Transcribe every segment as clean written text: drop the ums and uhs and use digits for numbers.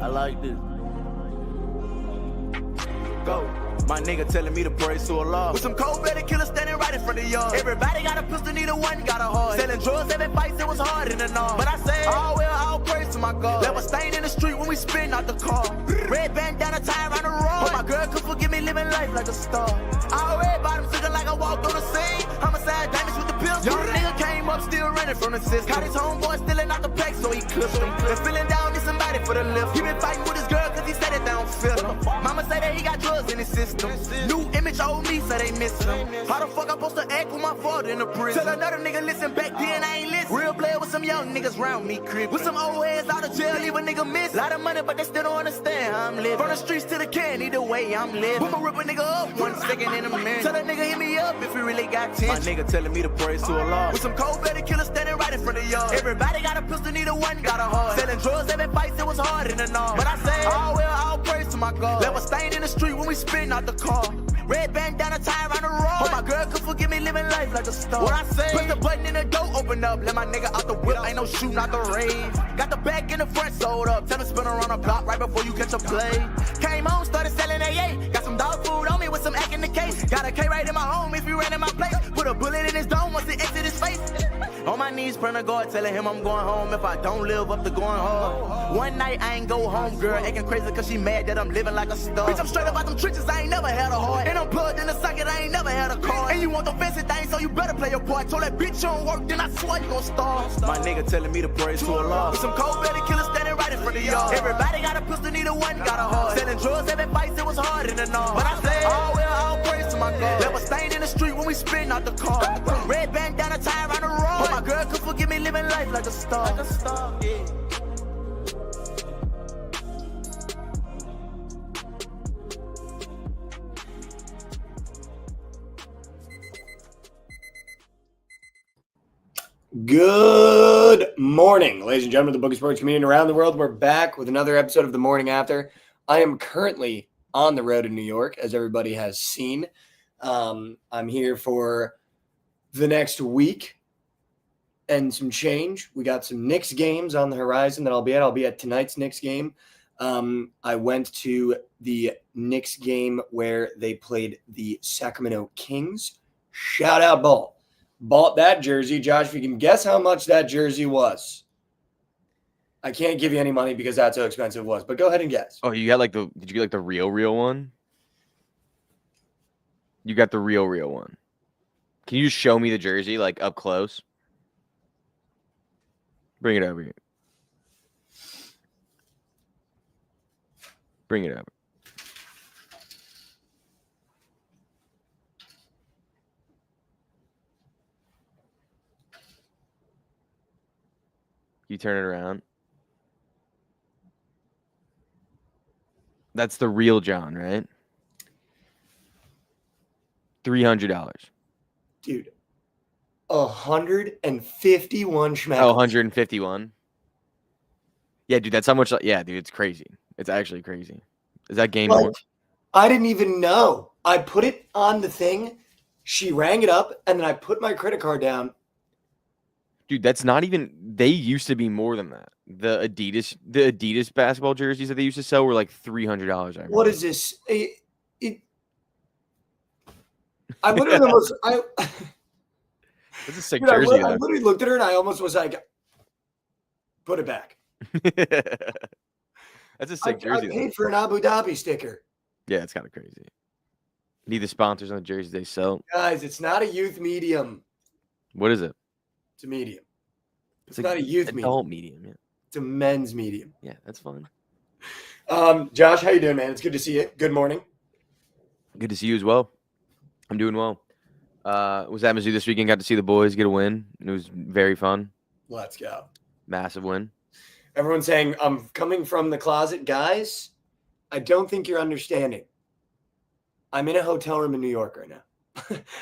I like this. Go. My nigga telling me to praise to Allah. With some cold-blooded killers standing right in front of y'all. Everybody got a pistol, neither one got a heart. Selling drugs, having fights, it was hard in the north. But I said, oh well, all praise to my God. Left a stain in the street when we spin out the car. Red bandana tie around the road. But my girl could forgive me living life like a star. All red bottoms looking like I walked on the scene. Homicide damage with the pills. Young nigga came up still running from the system. Caught his homeboy stealing out the pack, so he clipped him. And feeling down, need somebody for the lift. He been fighting with his girl cause he said it down feel him. Mama say that he got drugs in his system. New image old me, so they miss him. How the fuck I supposed to act with my father in the prison? Tell another nigga listen, back then I ain't listen. Real player with some young niggas round me, crib. With some old heads out of jail, leave a nigga miss. Lot of money, but they still don't understand how I'm living. From the streets to the can, either way I'm living. Put my rip a nigga up 1 second in a minute. Tell a nigga hit me up if he really got 10. My nigga telling me to praise to Allah. With some cold-blooded killers standing right in front of y'all. Everybody got a pistol, neither one got a heart. Selling drugs, having fights, it was hard in the north. But I said, oh well, all praise to my God. Left a stain in the street when we spin out the car. Red bandana tie around the road. But my girl could forgive me living life like a star. What I say? Press the button and the door open up. Let my nigga out the whip, ain't no shooting out the rave. Got the back in the front sold up. Tell him spin around the block right before you catch a play. Came home, started selling AA. Got some dog food on me with some act in the case. Got a K right in my home if he ran in my place. Put a bullet in his dome once it exit his face. On my knees, praying to God, telling him I'm going home if I don't live up to going hard. One night I ain't go home, girl, acting crazy cause she mad that I'm living like a star. Bitch, I'm straight up out them trenches, I ain't never had a heart. And I'm plugged in the socket, I ain't never had a car. And you want the fancy thing, so you better play your part. Told that bitch you don't work, then I swear you gon' starve. My nigga telling me to praise to Allah. With some cold-blooded killers standing right in front of y'all. Everybody got a pistol, neither one got a heart. Selling drugs, having fights, it was hard in the north. But I said, oh well, all praise to my God. Left a stain in the street when we spin out the car. Red bandana tie around the road. But my girl could forgive me living life like a star. Like a star, yeah. Good morning, ladies and gentlemen of the Bookit Sports community around the world. We're back with another episode of The Morning After. I am currently on the road in New York, as everybody has seen. I'm here for the next week and some change. We got some Knicks games on the horizon that I'll be at. I'll be at tonight's Knicks game. I went to the Knicks game where they played the Sacramento Kings. Shout out, Ball. Bought that jersey. Josh, if you can guess how much that jersey was. I can't give you any money because that's how expensive it was, but go ahead and guess. Oh, you got did you get like the real one? You got the real one. Can you just show me the jersey like up close? Bring it over here. Bring it over. You turn it around. That's the real John, right? $300. Dude, 151 schmeckles. Oh, 151. Yeah, dude, that's how much. Yeah, dude, it's crazy. It's actually crazy. Is that game more? I didn't even know. I put it on the thing. She rang it up, and then I put my credit card down. Dude, that's not even. They used to be more than that. The Adidas basketball jerseys that they used to sell were like $300. What is this? I literally almost. That's a sick jersey. I literally looked at her and I almost was like, "Put it back." That's a sick jersey. I paid for an Abu Dhabi sticker. Yeah, it's kind of crazy. Need the sponsors on the jerseys they sell. Guys, it's not a youth medium. What is it? It's a medium. It's not a youth adult medium. Yeah. It's a men's medium. Yeah, that's fun. Josh, how you doing, man? It's good to see you. Good morning. Good to see you as well. I'm doing well. Was at Mizzou this weekend. Got to see the boys get a win. It was very fun. Let's go. Massive win. Everyone's saying I'm coming from the closet. Guys, I don't think you're understanding. I'm in a hotel room in New York right now.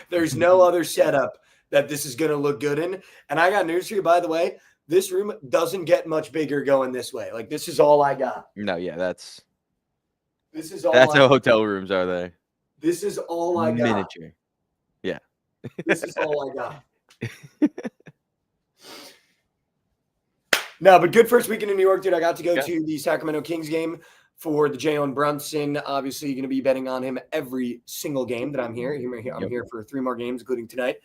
There's no other setup that this is going to look good in. And I got news for you, by the way. This room doesn't get much bigger going this way. Like, this is all I got. No, yeah, that's how hotel rooms are they. This is all I got. Miniature. Yeah. This is all I got. No, but good first weekend in New York, dude. I got to go Yeah. to the Sacramento Kings game for the Jalen Brunson. Obviously, going to be betting on him every single game that I'm here. I'm here for 3 more games, including tonight.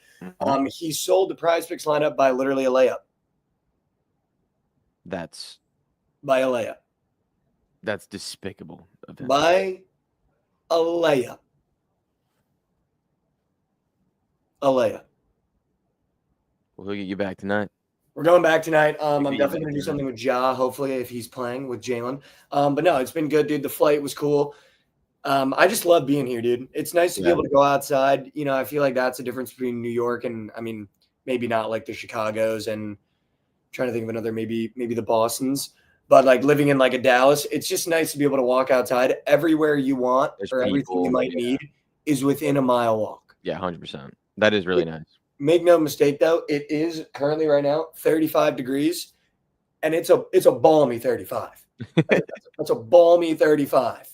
He sold the Prize Picks lineup by literally a layup. That's By a layup. That's despicable of him. By a layup. A layup. We'll get you back tonight. We're going back tonight. I'm Maybe definitely going to do something with Ja, hopefully, if he's playing with Jalen. But no, it's been good, dude. The flight was cool. I just love being here, dude. It's nice to be able to go outside. You know, I feel like that's the difference between New York and, I mean, maybe not like the Chicagos and I'm trying to think of another, maybe the Bostons. But like living in like a Dallas, it's just nice to be able to walk outside everywhere you want or everything you might need is within a mile walk. Yeah, 100%. That is really nice. Make no mistake, though, it is currently right now 35 degrees, and it's a balmy 35. That's a balmy 35.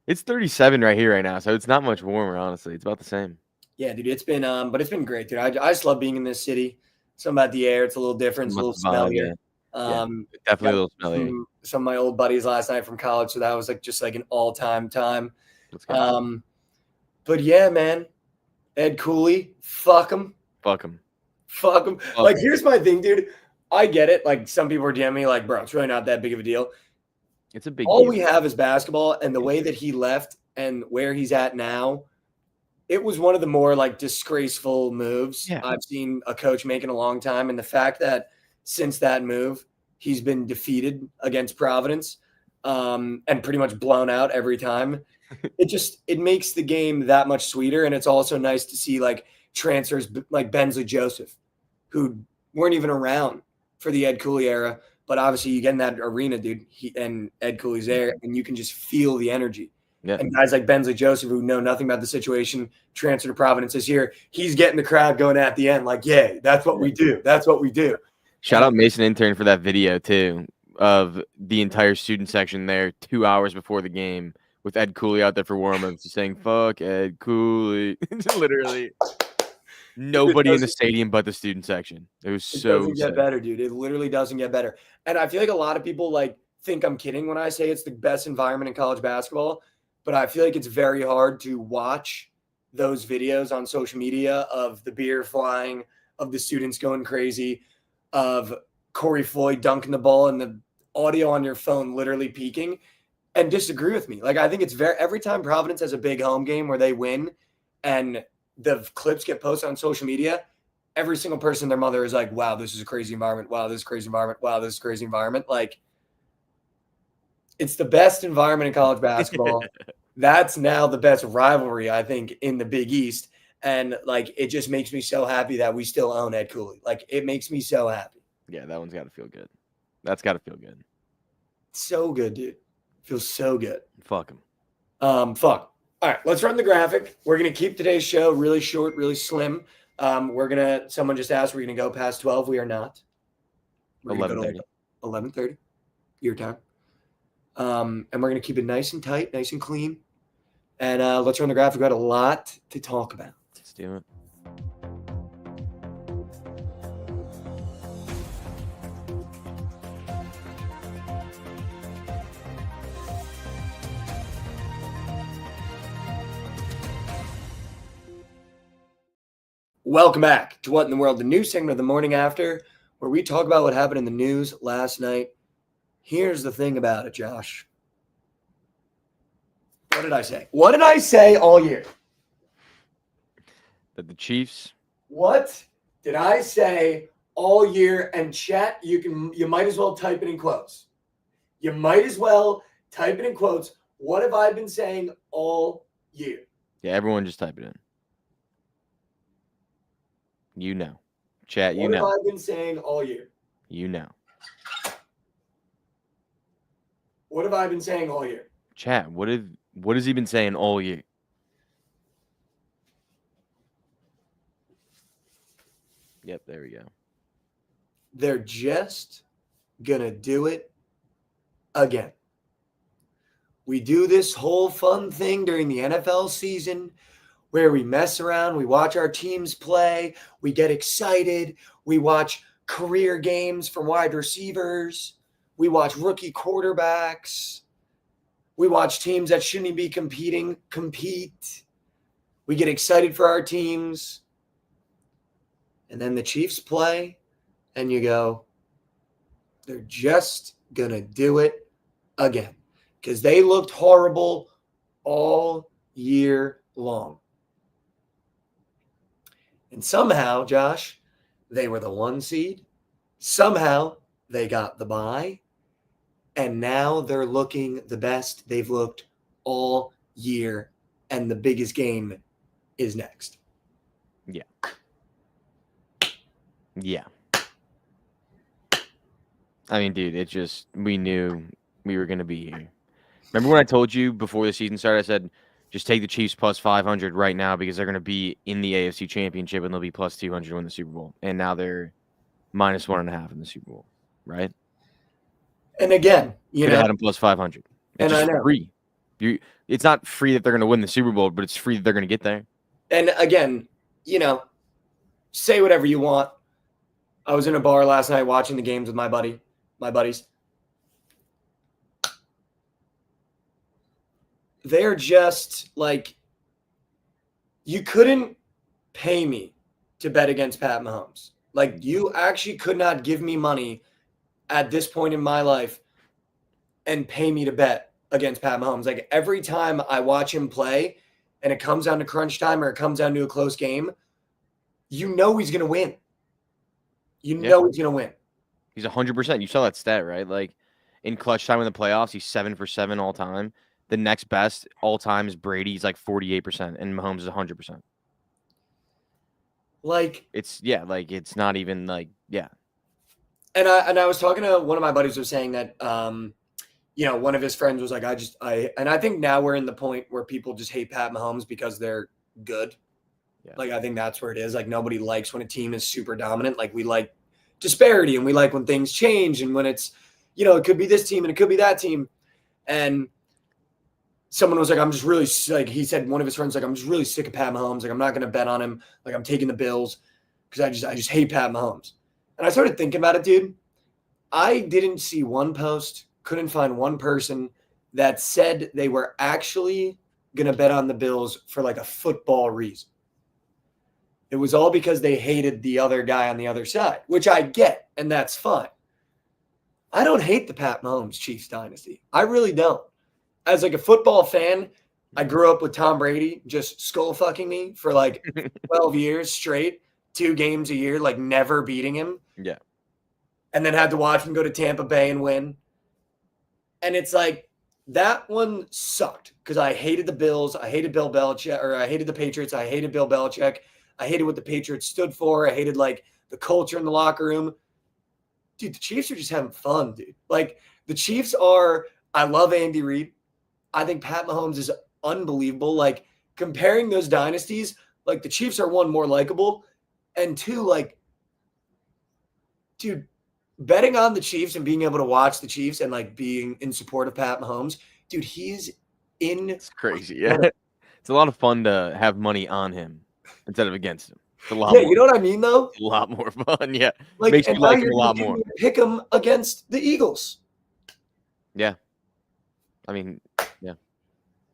It's 37 right here right now, so it's not much warmer, honestly. It's about the same. Yeah, dude, it's been but it's been great, dude. I just love being in this city. Something about the air, it's a little different, it's a little smellier. Definitely a little smellier. Some of my old buddies last night from college, so that was like just like an all-time time. But yeah, man, Ed Cooley, fuck him. Fuck him. Fuck him. Like, here's my thing, dude. I get it. Like, some people are DMing me, like, bro, it's really not that big of a deal. It's a big All deal. we have is basketball, and the way that he left and where he's at now, it was one of the more, like, disgraceful moves I've seen a coach make in a long time. And the fact that since that move, he's been defeated against Providence and pretty much blown out every time. It makes the game that much sweeter. And it's also nice to see, like, transfers like Bensley Joseph, who weren't even around for the Ed Cooley era, but obviously you get in that arena, dude, and Ed Cooley's there, and you can just feel the energy. Yeah. And guys like Bensley Joseph, who know nothing about the situation, transfer to Providence this year, he's getting the crowd going at the end like, yeah, that's what we do. That's what we do. Shout out Mason Intern for that video, too, of the entire student section there 2 hours before the game with Ed Cooley out there for warm-ups, just saying, fuck Ed Cooley. Literally. Nobody in the stadium but the student section. It was so doesn't get better, dude. It literally doesn't get better. And I feel like a lot of people like think I'm kidding when I say it's the best environment in college basketball, but I feel like it's very hard to watch those videos on social media of the beer flying, of the students going crazy, of Corey Floyd dunking the ball and the audio on your phone literally peaking and disagree with me. Like, I think it's every time Providence has a big home game where they win and the clips get posted on social media, every single person, their mother is like, wow, this is a crazy environment. Wow, this is a crazy environment. Wow, this is a crazy environment. Like, it's the best environment in college basketball. That's now the best rivalry, I think, in the Big East. And, like, it just makes me so happy that we still own Ed Cooley. Like, it makes me so happy. Yeah, that one's got to feel good. That's got to feel good. So good, dude. Feels so good. Fuck him. Fuck. All right, let's run the graphic. We're going to keep today's show really short, really slim. Someone just asked, we're going to go past 12. We are not. 11:30. 11:30, your time. And we're going to keep it nice and tight, nice and clean. And let's run the graphic. We've got a lot to talk about. Let's do it. Welcome back to What in the World, the news segment of the morning after, where we talk about what happened in the news last night. Here's the thing about it, Josh. What did I say? What did I say all year? That the Chiefs. What did I say all year? And chat, you might as well type it in quotes. You might as well type it in quotes. What have I been saying all year? Yeah, everyone just type it in. You know. Chat, you know. What have I been saying all year? You know. What have I been saying all year? Chat, what has he been saying all year? Yep, there we go. They're just going to do it again. We do this whole fun thing during the NFL season where we mess around, we watch our teams play, we get excited, we watch career games from wide receivers, We watch rookie quarterbacks. We watch teams that shouldn't be competing compete. We get excited for our teams. And then the Chiefs play, and you go, they're just going to do it again. Because they looked horrible all year long. And somehow, Josh, they were the 1 seed. Somehow, they got the bye. And now they're looking the best they've looked all year. And the biggest game is next. Yeah. Yeah. I mean, dude, it just, we knew we were going to be here. Remember when I told you before the season started, I said, just take the Chiefs plus 500 right now because they're going to be in the AFC Championship and they'll be plus 200 to win the Super Bowl. And now they're minus 1.5 in the Super Bowl, right? And again, you could know, have had them plus 500. It's and I just know. free. It's not free that they're going to win the Super Bowl, but it's free that they're going to get there. And again, you know, say whatever you want. I was in a bar last night watching the games with my buddies. They're just like, you couldn't pay me to bet against Pat Mahomes. Like, you actually could not give me money at this point in my life and pay me to bet against Pat Mahomes. Like, every time I watch him play and it comes down to crunch time or it comes down to a close game, you know he's going to win. You know he's going to win. He's 100%. You saw that stat, right? Like, in clutch time in the playoffs, he's 7 for 7 all time. The next best all time is Brady. He's like 48%, and Mahomes is 100%. Like, it's it's not even like, yeah. And I was talking to one of my buddies who was saying that, you know, one of his friends was like, I think now we're in the point where people just hate Pat Mahomes because they're good. Yeah. Like, I think that's where it is. Like, nobody likes when a team is super dominant. Like, we like disparity and we like when things change and when it's, you know, it could be this team and it could be that team. And someone was like, I'm just really, like, he said, one of his friends, like, I'm just really sick of Pat Mahomes. Like, I'm not going to bet on him. Like, I'm taking the Bills because I just hate Pat Mahomes. And I started thinking about it, dude. I didn't see one post, couldn't find one person that said they were actually going to bet on the Bills for like a football reason. It was all because they hated the other guy on the other side, which I get, and that's fine. I don't hate the Pat Mahomes Chiefs dynasty. I really don't. As like a football fan, I grew up with Tom Brady just skull fucking me for like 12 years straight, 2 games a year, like never beating him. Yeah. And then had to watch him go to Tampa Bay and win. And it's like, that one sucked because I hated the Bills. I hated Bill Belichick, or I hated the Patriots. I hated Bill Belichick. I hated what the Patriots stood for. I hated like the culture in the locker room. Dude, the Chiefs are just having fun, dude. Like, the Chiefs are, I love Andy Reid. I think Pat Mahomes is unbelievable. Like, comparing those dynasties, like, the Chiefs are, 1, more likable, and 2, like, dude, betting on the Chiefs and being able to watch the Chiefs and like being in support of Pat Mahomes, dude, he's in. It's crazy. Yeah. It's a lot of fun to have money on him instead of against him. It's a lot more. You know what I mean, though? It's a lot more fun. Yeah. Like, makes you like him a lot more. Pick him against the Eagles. Yeah. I mean, yeah.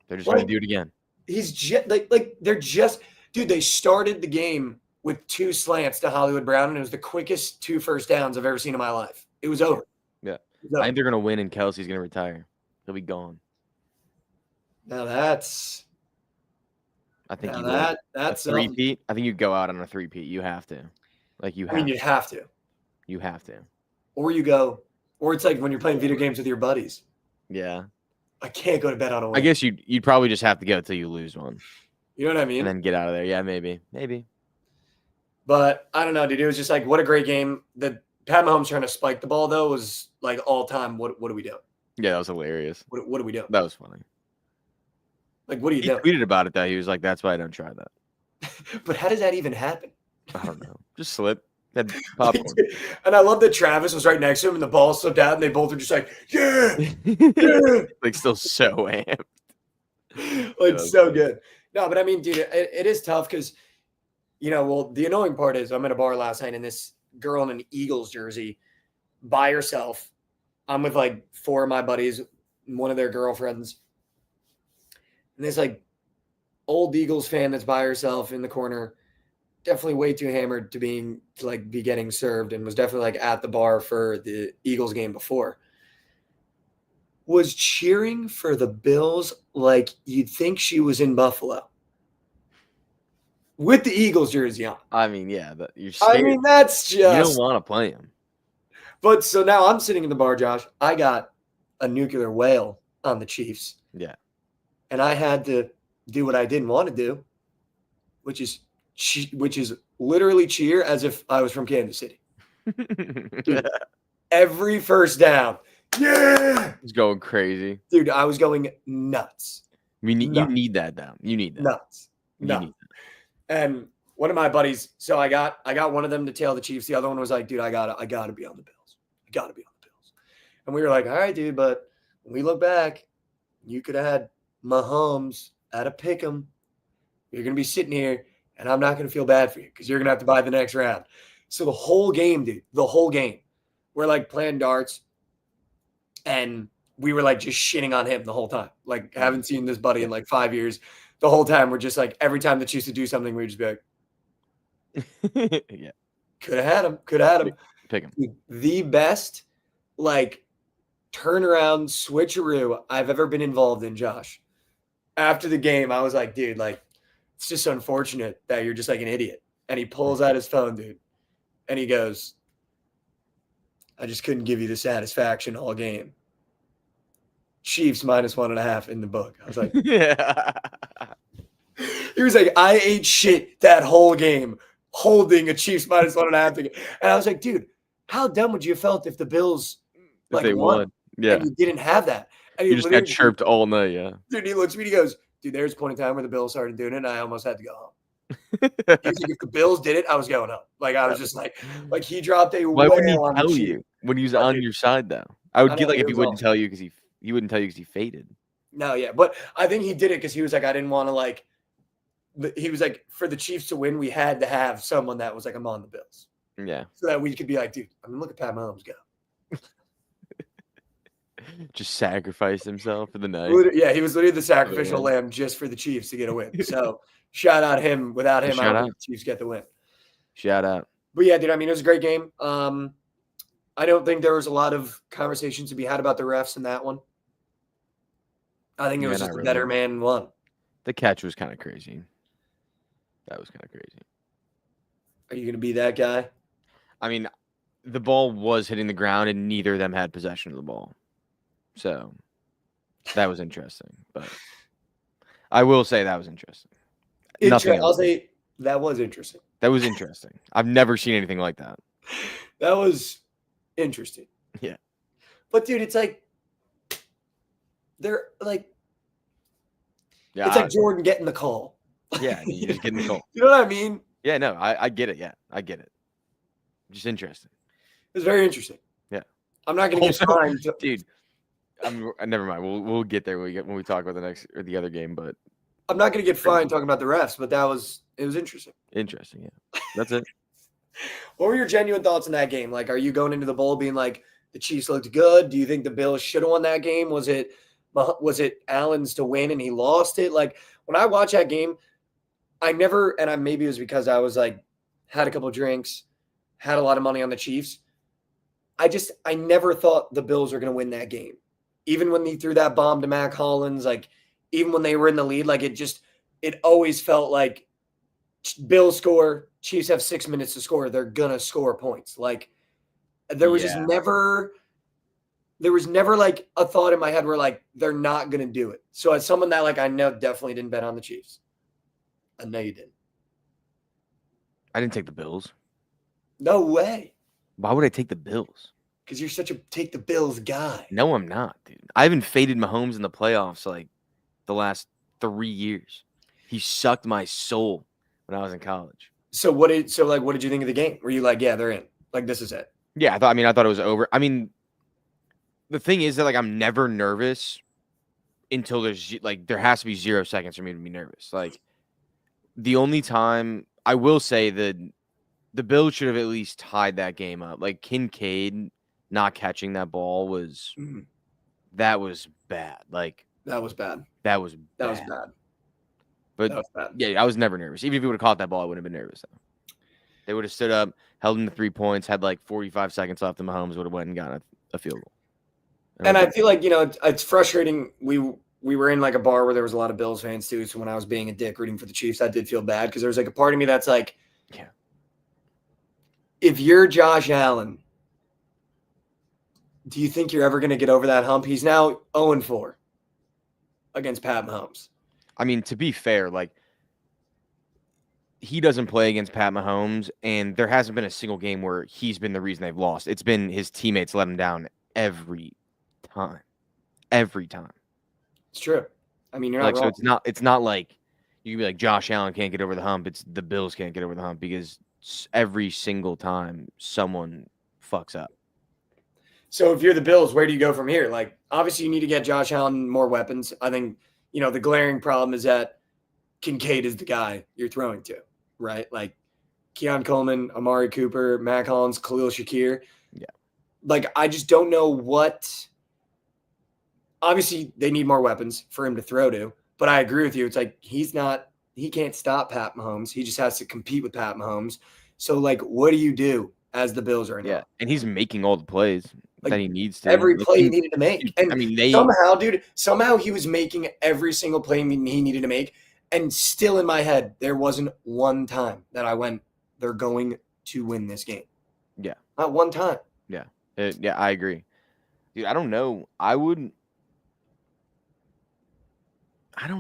They're just going to do it again. He's just like they're just, dude, they started the game with 2 slants to Hollywood Brown, and it was the quickest 2 first downs I've ever seen in my life. It was over. Yeah. I think they're going to win, and Kelsey's going to retire. He'll be gone. Now that's. I think that's a 3-peat. I think you go out on a 3-peat. You have to. Like, you have. I mean, you have to. You have to. Or you go, or it's like when you're playing video games with your buddies. Yeah. I can't go to bed on a win. I guess you'd probably just have to go until you lose one. You know what I mean? And then get out of there. Yeah, maybe. But I don't know, dude. It was just like, what a great game. The Pat Mahomes trying to spike the ball, though, was like all time. What are we doing? Yeah, that was hilarious. What are we doing? That was funny. Like, what are you doing? He tweeted about it, though. He was like, that's why I don't try that. But how does that even happen? I don't know. Just slip. Had popcorn. And I love that Travis was right next to him and the ball slipped out and they both were just like, yeah, yeah. Like, still so amped. Like, so good. No, but I mean, dude, it is tough because, you know, well, the annoying part is I'm at a bar last night and this girl in an Eagles jersey by herself. I'm with like 4 of my buddies, one of their girlfriends, and this like old Eagles fan that's by herself in the corner, definitely way too hammered to be getting served, and was definitely like at the bar for the Eagles game before. Was cheering for the Bills like you'd think she was in Buffalo with the Eagles jersey on. I mean, yeah, but you're scared. I mean, that's just... You don't want to play him. But so now I'm sitting in the bar, Josh. I got a nuclear whale on the Chiefs. Yeah. And I had to do what I didn't want to do, which is literally cheer as if I was from Kansas City. Dude, every first down. Yeah. It's going crazy. Dude, I was going nuts. I mean, you need that down. You need that. Nuts. Need that. And one of my buddies, so I got one of them to tail the Chiefs. The other one was like, dude, I gotta be on the Bills. I gotta be on the Bills. And we were like, all right, dude, but when we look back, you could have had Mahomes at a pick 'em. You're gonna be sitting here, and I'm not gonna feel bad for you because you're gonna have to buy the next round. So the whole game, dude, we're like playing darts, and we were like just shitting on him the whole time. Like, haven't seen this buddy in like 5 years. The whole time we're just like, every time the Chiefs would do something, we'd just be like, yeah, could have had him. Pick him. The best like turnaround switcheroo I've ever been involved in, Josh. After the game, I was like, dude, like, it's just unfortunate that you're just like an idiot. And he pulls out his phone, dude, and he goes, I just couldn't give you the satisfaction all game. Chiefs -1.5 in the book. I was like, yeah. He was like, I ate shit that whole game holding a Chiefs -1.5 thing. And I was like, dude, how dumb would you have felt if the Bills If they won? Yeah. and you didn't have that? And You just got chirped all night, yeah. Dude, he looks at me and he goes, dude, there's a point in time where the Bills started doing it, and I almost had to go home. He was like, if the Bills did it, I was going home. Like, I was just like he dropped a Why wouldn't he whale on tell the you Chiefs. when he was on your side, though? I would I get know, like it if he was wouldn't awesome. tell you because he wouldn't tell you because he faded. No, yeah. But I think he did it because he was like, I didn't want to like – he was like, for the Chiefs to win, we had to have someone that was like, I'm on the Bills. Yeah. So that we could be like, dude, I mean, look at Pat Mahomes go. Just sacrificed himself for the night. Yeah, he was literally the sacrificial Yeah. lamb just for the Chiefs to get a win. So shout out him. Without him, I Shout don't out. think the Chiefs get the win. Shout out. But yeah, dude, I mean, it was a great game. I don't think there was a lot of conversations to be had about the refs in that one. I think it was Yeah, just not a better really. man won. The catch was kind of crazy. That was kind of crazy. Are you going to be that guy? I mean, the ball was hitting the ground and neither of them had possession of the ball. So that was interesting. But I will say that was interesting. Nothing I'll else. say that was interesting. That was interesting. I've never seen anything like that. That was interesting. Yeah. But dude, it's like they're like Yeah. it's like Jordan getting the call. Yeah, you just get in the goal. You know what I mean? Yeah, no, I get it. Yeah, I get it. Just interesting. It's very interesting. Yeah. I'm not going to get Also, fined. dude. Never mind. We'll get there when we talk about the other game. But I'm not going to get fined talking about the refs, but it was interesting. interesting. Yeah, that's it. What were your genuine thoughts in that game? Like, are you going into the bowl being like the Chiefs looked good? Do you think the Bills should have won that game? Was it Allen's to win and he lost it? Like, when I watch that game, maybe it was because I was like had a couple of drinks, had a lot of money on the Chiefs. I never thought the Bills were going to win that game. Even when they threw that bomb to Mac Hollins, like even when they were in the lead, like it always felt like Bills score, Chiefs have 6 minutes to score. They're going to score points. Like there was never like a thought in my head where like, they're not going to do it. So as someone that like, I know definitely didn't bet on the Chiefs. I know you didn't. I didn't take the Bills. No way. Why would I take the Bills? Because you're such a take the Bills guy. No, I'm not, dude. I haven't faded Mahomes in the playoffs like the last 3 years. He sucked my soul when I was in college. So what did you think of the game? Were you like, yeah, they're in. Like this is it. Yeah, I thought it was over. I mean, the thing is that like I'm never nervous until there has to be 0 seconds for me to be nervous. Like the only time I will say that the Bills should have at least tied that game up. Like Kincaid not catching that ball was that was bad. Like That was bad. that was That was bad. bad. But That was bad. yeah, I was never nervous. Even if he would have caught that ball, I wouldn't have been nervous though. They would have stood up, held him to 3 points, had like 45 seconds left, and Mahomes would have went and gotten a field goal. And I feel like, it's frustrating. We were in like a bar where there was a lot of Bills fans too. So when I was being a dick rooting for the Chiefs, I did feel bad because there was like a part of me that's like, yeah, if you're Josh Allen, do you think you're ever going to get over that hump? He's now 0-4 against Pat Mahomes. I mean, to be fair, like he doesn't play against Pat Mahomes, and there hasn't been a single game where he's been the reason they've lost. It's been his teammates let him down every time. Every time. It's true. I mean, you're not wrong. So it's not like you can be like Josh Allen can't get over the hump. It's the Bills can't get over the hump because every single time someone fucks up. So if you're the Bills, where do you go from here? Like, obviously you need to get Josh Allen more weapons. I think, the glaring problem is that Kincaid is the guy you're throwing to, right? Like Keon Coleman, Amari Cooper, Mac Hollins, Khalil Shakir. Yeah. Like, I just don't know what – obviously they need more weapons for him to throw to, but I agree with you. It's like he can't stop Pat Mahomes. He just has to compete with Pat Mahomes. So, like, what do you do as the Bills right now? Yeah, and he's making all the plays that he needs to. Every play he needed to make. And I mean, somehow he was making every single play he needed to make. And still in my head, there wasn't one time that I went, they're going to win this game. Yeah. Not one time. Yeah. Yeah, I agree. Dude, I don't know. I don't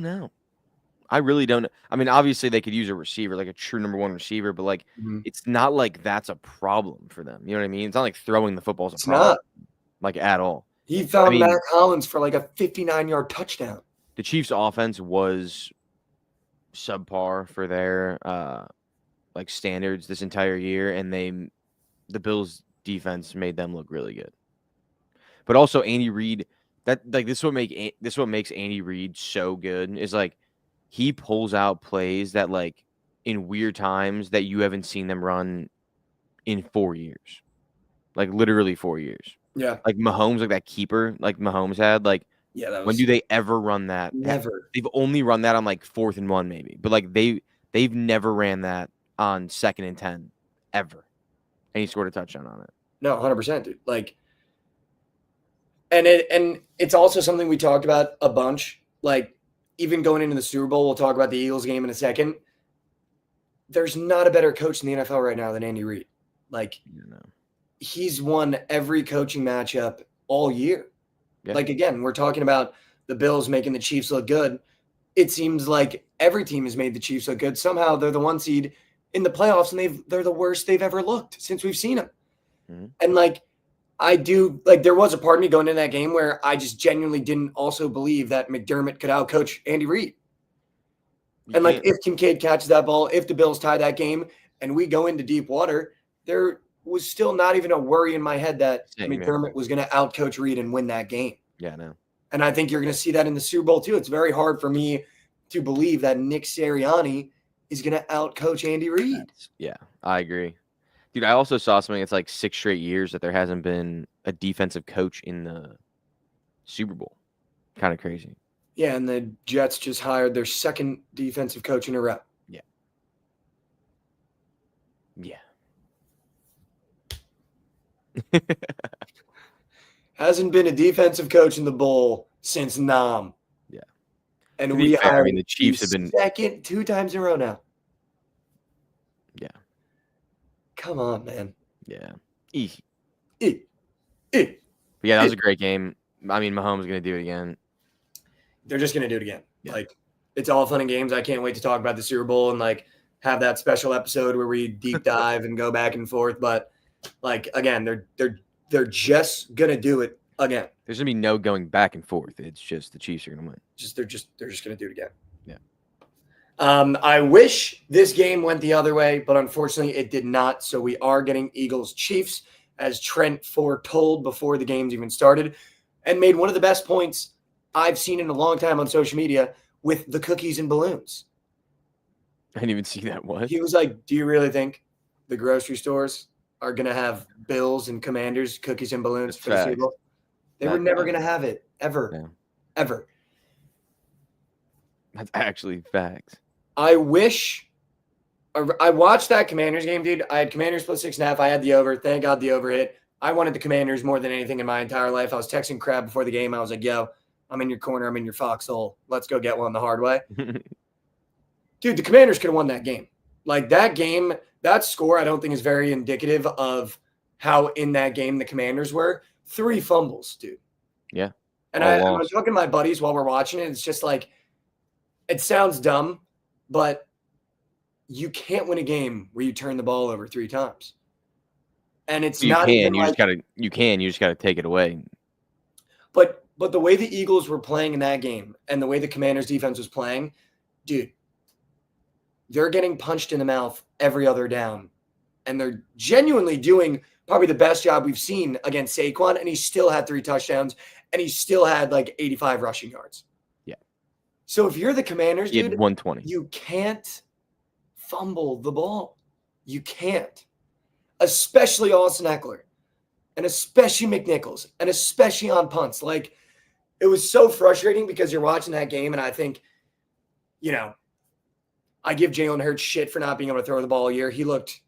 know. I really don't know. I mean, obviously they could use a receiver, like a true number one receiver, but like it's not like that's a problem for them. You know what I mean? It's not like throwing the football is a problem. Like at all. He found Mac Hollins for like a 59-yard touchdown. The Chiefs' offense was subpar for their like standards this entire year, and the Bills' defense made them look really good. But also Andy Reid, this is what makes Andy Reid so good is like he pulls out plays that like in weird times that you haven't seen them run in 4 years. Like literally 4 years. Yeah. Like Mahomes, like that keeper like Mahomes had, like when do they ever run that? Never. They've only run that on like 4th and 1 maybe. But like they've never ran that on 2nd and 10 ever. And he scored a touchdown on it. No, 100%, dude. Like and it's also something we talked about a bunch. Like even going into the Super Bowl, we'll talk about the Eagles game in a second. There's not a better coach in the NFL right now than Andy Reid. Like he's won every coaching matchup all year. Yeah. Like, again, we're talking about the Bills making the Chiefs look good. It seems like every team has made the Chiefs look good. Somehow they're the 1 seed in the playoffs, and they're the worst they've ever looked since we've seen them. Mm-hmm. And, like, there was a part of me going into that game where I just genuinely didn't also believe that McDermott could outcoach Andy Reid. And, like, if Kincaid catches that ball, if the Bills tie that game, and we go into deep water, there was still not even a worry in my head that McDermott was going to outcoach Reid and win that game. Yeah, no. And I think you're going to see that in the Super Bowl too. It's very hard for me to believe that Nick Sirianni is going to outcoach Andy Reid. Yeah, I agree. Dude, I also saw something. It's like 6 straight years that there hasn't been a defensive coach in the Super Bowl. Kind of crazy. Yeah, and the Jets just hired their 2nd defensive coach in a row. Yeah. Yeah. Hasn't been a defensive coach in the bowl since Nam. Yeah. And we hired the Chiefs have been 2nd 2 times in a row now. Yeah. Come on, man. Yeah. Yeah, that was a great game. I mean, Mahomes is going to do it again. They're just going to do it again. Yeah. Like, it's all fun and games. I can't wait to talk about the Super Bowl and, like, have that special episode where we deep dive and go back and forth. But, like, again, they're just going to do it again. There's going to be no going back and forth. It's just the Chiefs are going to win. They're just going to do it again. Yeah. I wish this game went the other way, but unfortunately it did not. So we are getting Eagles-Chiefs, as Trent foretold before the games even started, and made one of the best points I've seen in a long time on social media with the cookies and balloons. I didn't even see that one. He was like, do you really think the grocery stores are going to have Bills and Commanders, cookies and balloons That's for the Super facts. Bowl. They were That's never facts. going to have it, ever. Yeah. Ever. That's actually facts. I watched that Commanders game, dude. I had Commanders plus 6.5. I had the over. Thank God the over hit. I wanted the Commanders more than anything in my entire life. I was texting Crab before the game. I was like, yo, I'm in your corner. I'm in your foxhole. Let's go get one the hard way. Dude, the Commanders could have won that game. Like that game, that score, I don't think is very indicative of how in that game the Commanders were. 3 fumbles, dude. Yeah. And I was talking to my buddies while we're watching it. It's just like, it sounds dumb, but you can't win a game where you turn the ball over 3 times. And it's You not can. even You like, just gotta take it away. but the way the Eagles were playing in that game and the way the Commanders defense was playing, dude, they're getting punched in the mouth every other down. And they're genuinely doing probably the best job we've seen against Saquon. And he still had 3 touchdowns and he still had like 85 rushing yards. Yeah. So if you're the Commanders, He had dude, 120. you can't fumble the ball. You can't. Especially Austin Eckler. And especially McNichols. And especially on punts. Like, it was so frustrating because you're watching that game and I think, you know, I give Jalen Hurts shit for not being able to throw the ball all year. He looked,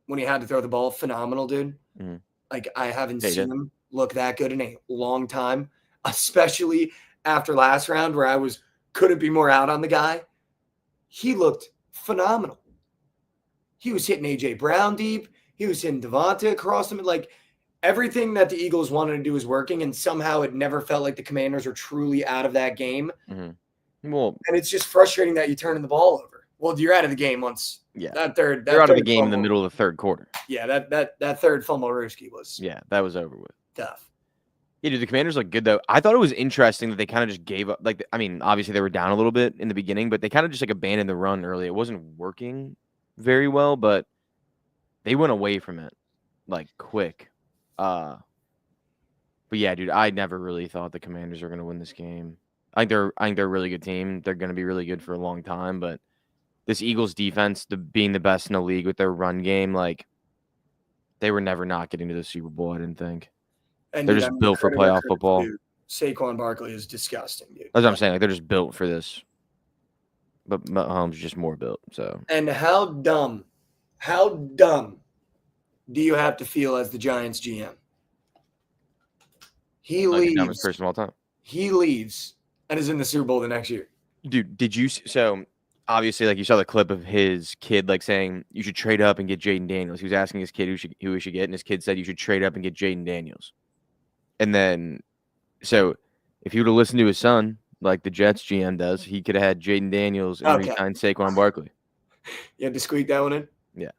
when he had to throw the ball, phenomenal, dude. Mm-hmm. Like, I haven't seen him look that good in a long time, especially after last round where I couldn't be more out on the guy. He looked phenomenal. He was hitting A.J. Brown deep. He was hitting Devonta across him. Like, everything that the Eagles wanted to do was working, and somehow it never felt like the Commanders were truly out of that game. Mm-hmm. Well, and it's just frustrating that you turn the ball over. Well, you're out of the game once. Yeah, they're out of the game in the middle of the third quarter. Yeah, that third fumble Ruski was. Yeah, that was over with. Tough. Yeah, dude, the Commanders look good though. I thought it was interesting that they kind of just gave up. Like, I mean, obviously they were down a little bit in the beginning, but they kind of just like abandoned the run early. It wasn't working very well, but they went away from it like quick. But yeah, dude, I never really thought the Commanders were going to win this game. I think they're a really good team. They're going to be really good for a long time, but this Eagles defense, being the best in the league with their run game, like, they were never not getting to the Super Bowl, I didn't think. And they're just built for playoff football. Dude, Saquon Barkley is disgusting, dude. That's what I'm saying. Like, they're just built for this. But Mahomes is just more built. So. And how dumb do you have to feel as the Giants GM? He leaves. The dumbest person of all time. He leaves and is in the Super Bowl the next year. Dude, did you? So obviously, like, you saw the clip of his kid like saying you should trade up and get Jaden Daniels. He was asking his kid who he should get, and his kid said you should trade up and get Jaden Daniels. And then, so if he would have listened to his son, like the Jets GM does, he could have had Jaden Daniels and re-signed Saquon Barkley. You had to squeak that one in? Yeah.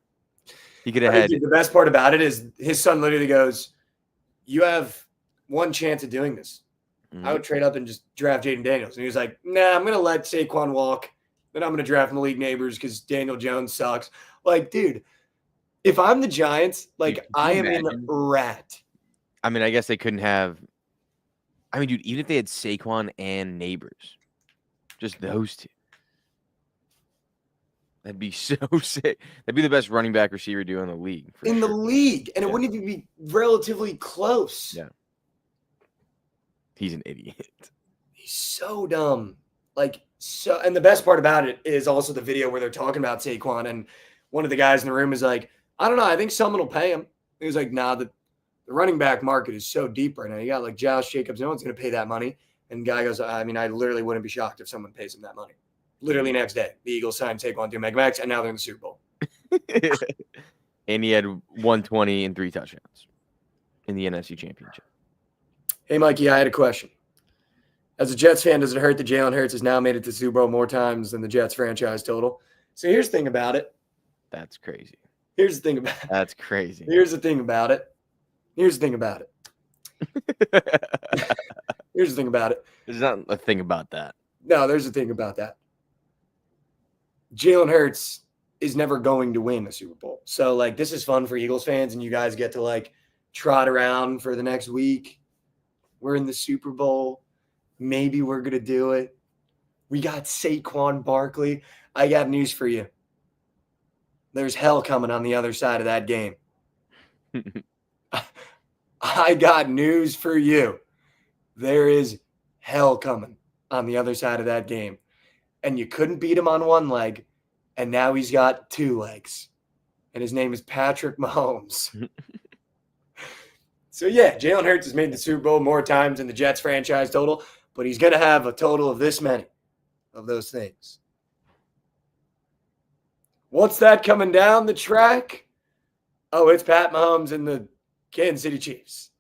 He could have had. The best part about it is his son literally goes, you have one chance of doing this. Mm-hmm. I would trade up and just draft Jaden Daniels. And he was like, nah, I'm going to let Saquon walk. Then I'm going to draft Malik Neighbors because Daniel Jones sucks. Like, dude, if I'm the Giants, like, dude, I am in rat. I mean, I guess they couldn't have. I mean, dude, even if they had Saquon and Neighbors, just those two, that'd be so sick. That'd be the best running back receiver duo in the league. In the league. And it wouldn't even be relatively close. Yeah. He's an idiot. He's so dumb. Like, so, and the best part about it is also the video where they're talking about Saquon, and one of the guys in the room is like, I don't know, I think someone will pay him. He was like, nah, the running back market is so deep right now. You got like Josh Jacobs, no one's going to pay that money. And the guy goes, I mean, I literally wouldn't be shocked if someone pays him that money. Literally next day, the Eagles signed Saquon to Megamax, and now they're in the Super Bowl. And he had 120 and 3 touchdowns in the NFC Championship. Hey, Mikey, I had a question. As a Jets fan, does it hurt that Jalen Hurts has now made it to the Super Bowl more times than the Jets franchise total? So here's the thing about it. That's crazy. Here's the thing about it. That's crazy. Here's the thing about it. Here's the thing about it. Here's the thing about it. There's not a thing about that. No, there's a thing about that. Jalen Hurts is never going to win a Super Bowl. So, like, this is fun for Eagles fans, and you guys get to, like, trot around for the next week. We're in the Super Bowl. Maybe we're going to do it. We got Saquon Barkley. I got news for you. There's hell coming on the other side of that game. I got news for you. There is hell coming on the other side of that game. And you couldn't beat him on one leg, and now he's got two legs. And his name is Patrick Mahomes. So, yeah, Jalen Hurts has made the Super Bowl more times than the Jets franchise total, but he's going to have a total of this many of those things. What's that coming down the track? Oh, it's Pat Mahomes and the Kansas City Chiefs.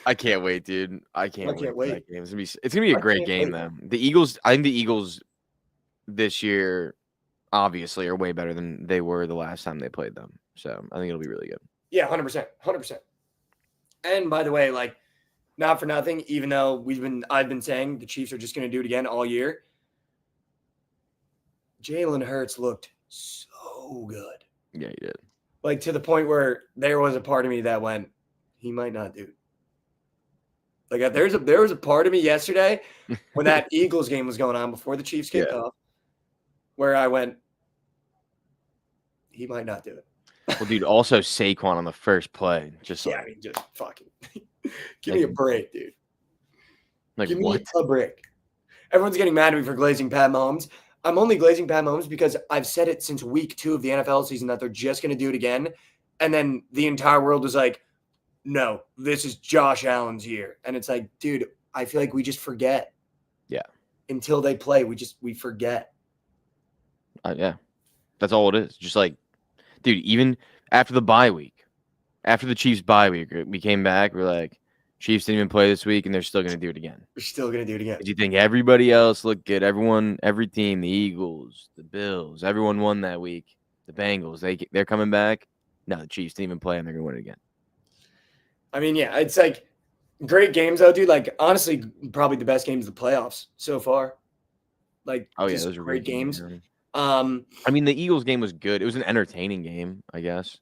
I can't wait, dude. I can't wait for that game. It's gonna be a great game, though. The Eagles, I think the Eagles this year obviously are way better than they were the last time they played them. So I think it'll be really good. Yeah, 100%. 100%. And by the way, like, not for nothing, even though I've been saying the Chiefs are just going to do it again all year, Jalen Hurts looked so good. Yeah, he did. Like, to the point where there was a part of me that went, he might not do it. Like, there was a part of me yesterday when that Eagles game was going on before the Chiefs kicked off, where I went, he might not do it. Well, dude, also Saquon on the first play. Just I mean, just fucking give me a break, dude. Like, give what? me a break. Everyone's getting mad at me for glazing Pat Mahomes. I'm only glazing Pat Mahomes because I've said it since week 2 of the NFL season that they're just going to do it again. And then the entire world was like, no, this is Josh Allen's year. And it's like, dude, I feel like we just forget. Yeah. Until they play, we forget. Yeah. That's all it is. Just like, dude, even after the bye week, after the Chiefs bye week, we came back, we're like, Chiefs didn't even play this week, and they're still going to do it again. We're still going to do it again. Because you think everybody else looked good. Every team, the Eagles, the Bills, everyone won that week. The Bengals, they're coming back. No, the Chiefs didn't even play, and they're going to win it again. I mean, yeah, it's like great games, though, dude. Like, honestly, probably the best games of the playoffs so far. Like, those are great games. I mean, the Eagles game was good. It was an entertaining game, I guess.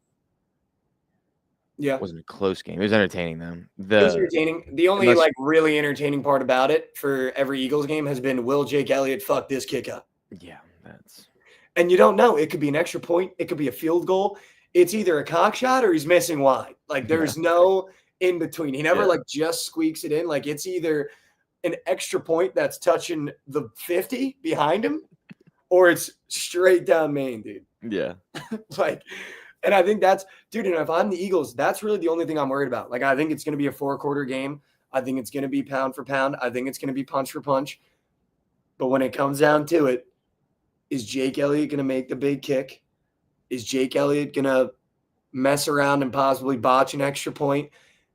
Yeah. It wasn't a close game. It was entertaining, though. It was entertaining. The only, really entertaining part about it for every Eagles game has been, will Jake Elliott fuck this kick up? Yeah, that's... And you don't know. It could be an extra point. It could be a field goal. It's either a cock shot or he's missing wide. Like, there's no in between. He never, just squeaks it in. Like, it's either an extra point that's touching the 50 behind him, or it's straight down Main, dude. Yeah. And I think that's, dude, and if I'm the Eagles, that's really the only thing I'm worried about. Like, I think it's going to be a 4-quarter game. I think it's going to be pound for pound. I think it's going to be punch for punch. But when it comes down to it, is Jake Elliott going to make the big kick? Is Jake Elliott going to mess around and possibly botch an extra point?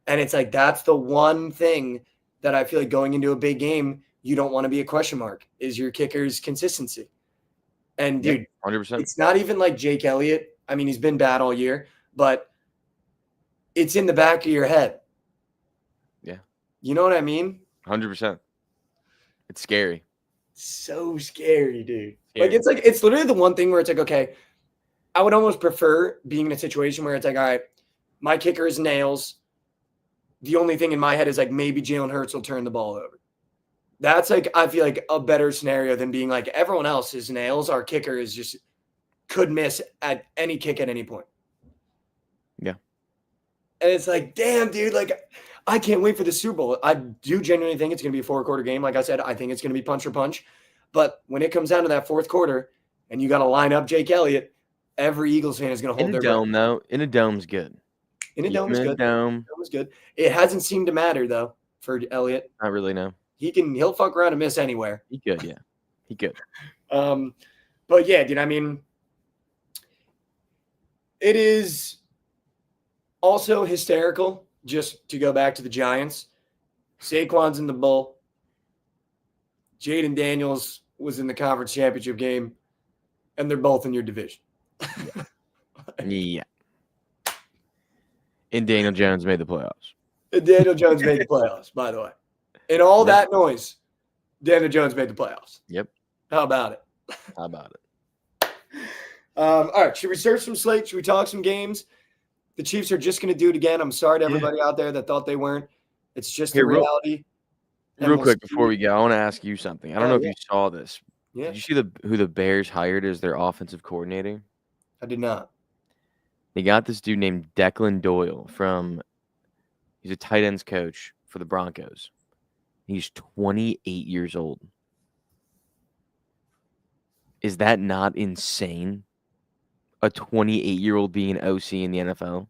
And it's like, that's the one thing that I feel like going into a big game, you don't want to be a question mark, is your kicker's consistency. And, dude, 100%. It's not even like Jake Elliott. I mean, he's been bad all year, but it's in the back of your head. Yeah. You know what I mean? 100%. It's scary. So scary, dude. It's literally the one thing where it's like, okay, I would almost prefer being in a situation where it's like, all right, my kicker is nails. The only thing in my head is like, maybe Jalen Hurts will turn the ball over. That's like, I feel like a better scenario than being like, everyone else is nails. Our kicker is just could miss at any kick at any point. Yeah. And it's like, damn, dude, like, I can't wait for the Super Bowl. I do genuinely think it's going to be a 4-quarter game. Like I said, I think it's going to be punch for punch. But when it comes down to that 4th quarter and you got to line up Jake Elliott, every Eagles fan is going to hold their breath. In a dome, though. In a dome's good. In a dome is good. Dome is good. It hasn't seemed to matter, though, for Elliott. Not really, no. He'll fuck around and miss anywhere. He could, yeah. He could. But yeah, dude, I mean, it is also hysterical, just to go back to the Giants. Saquon's in the bowl. Jaden Daniels was in the conference championship game, and they're both in your division. Yeah. And Daniel Jones made the playoffs. And Daniel Jones made the playoffs, by the way. In all that noise, Daniel Jones made the playoffs. Yep. How about it? How about it? All right, should we search some slate? Should we talk some games? The Chiefs are just going to do it again. I'm sorry to everybody out there that thought they weren't. It's just the reality. Real quick before we go, I want to ask you something. I don't know if you saw this, Yeah, Did you see who the Bears hired as their offensive coordinator? I did not. They got this dude named Declan Doyle he's a tight ends coach for the Broncos. He's 28 years old. Is that not insane? A 28-year-old being an OC in the NFL?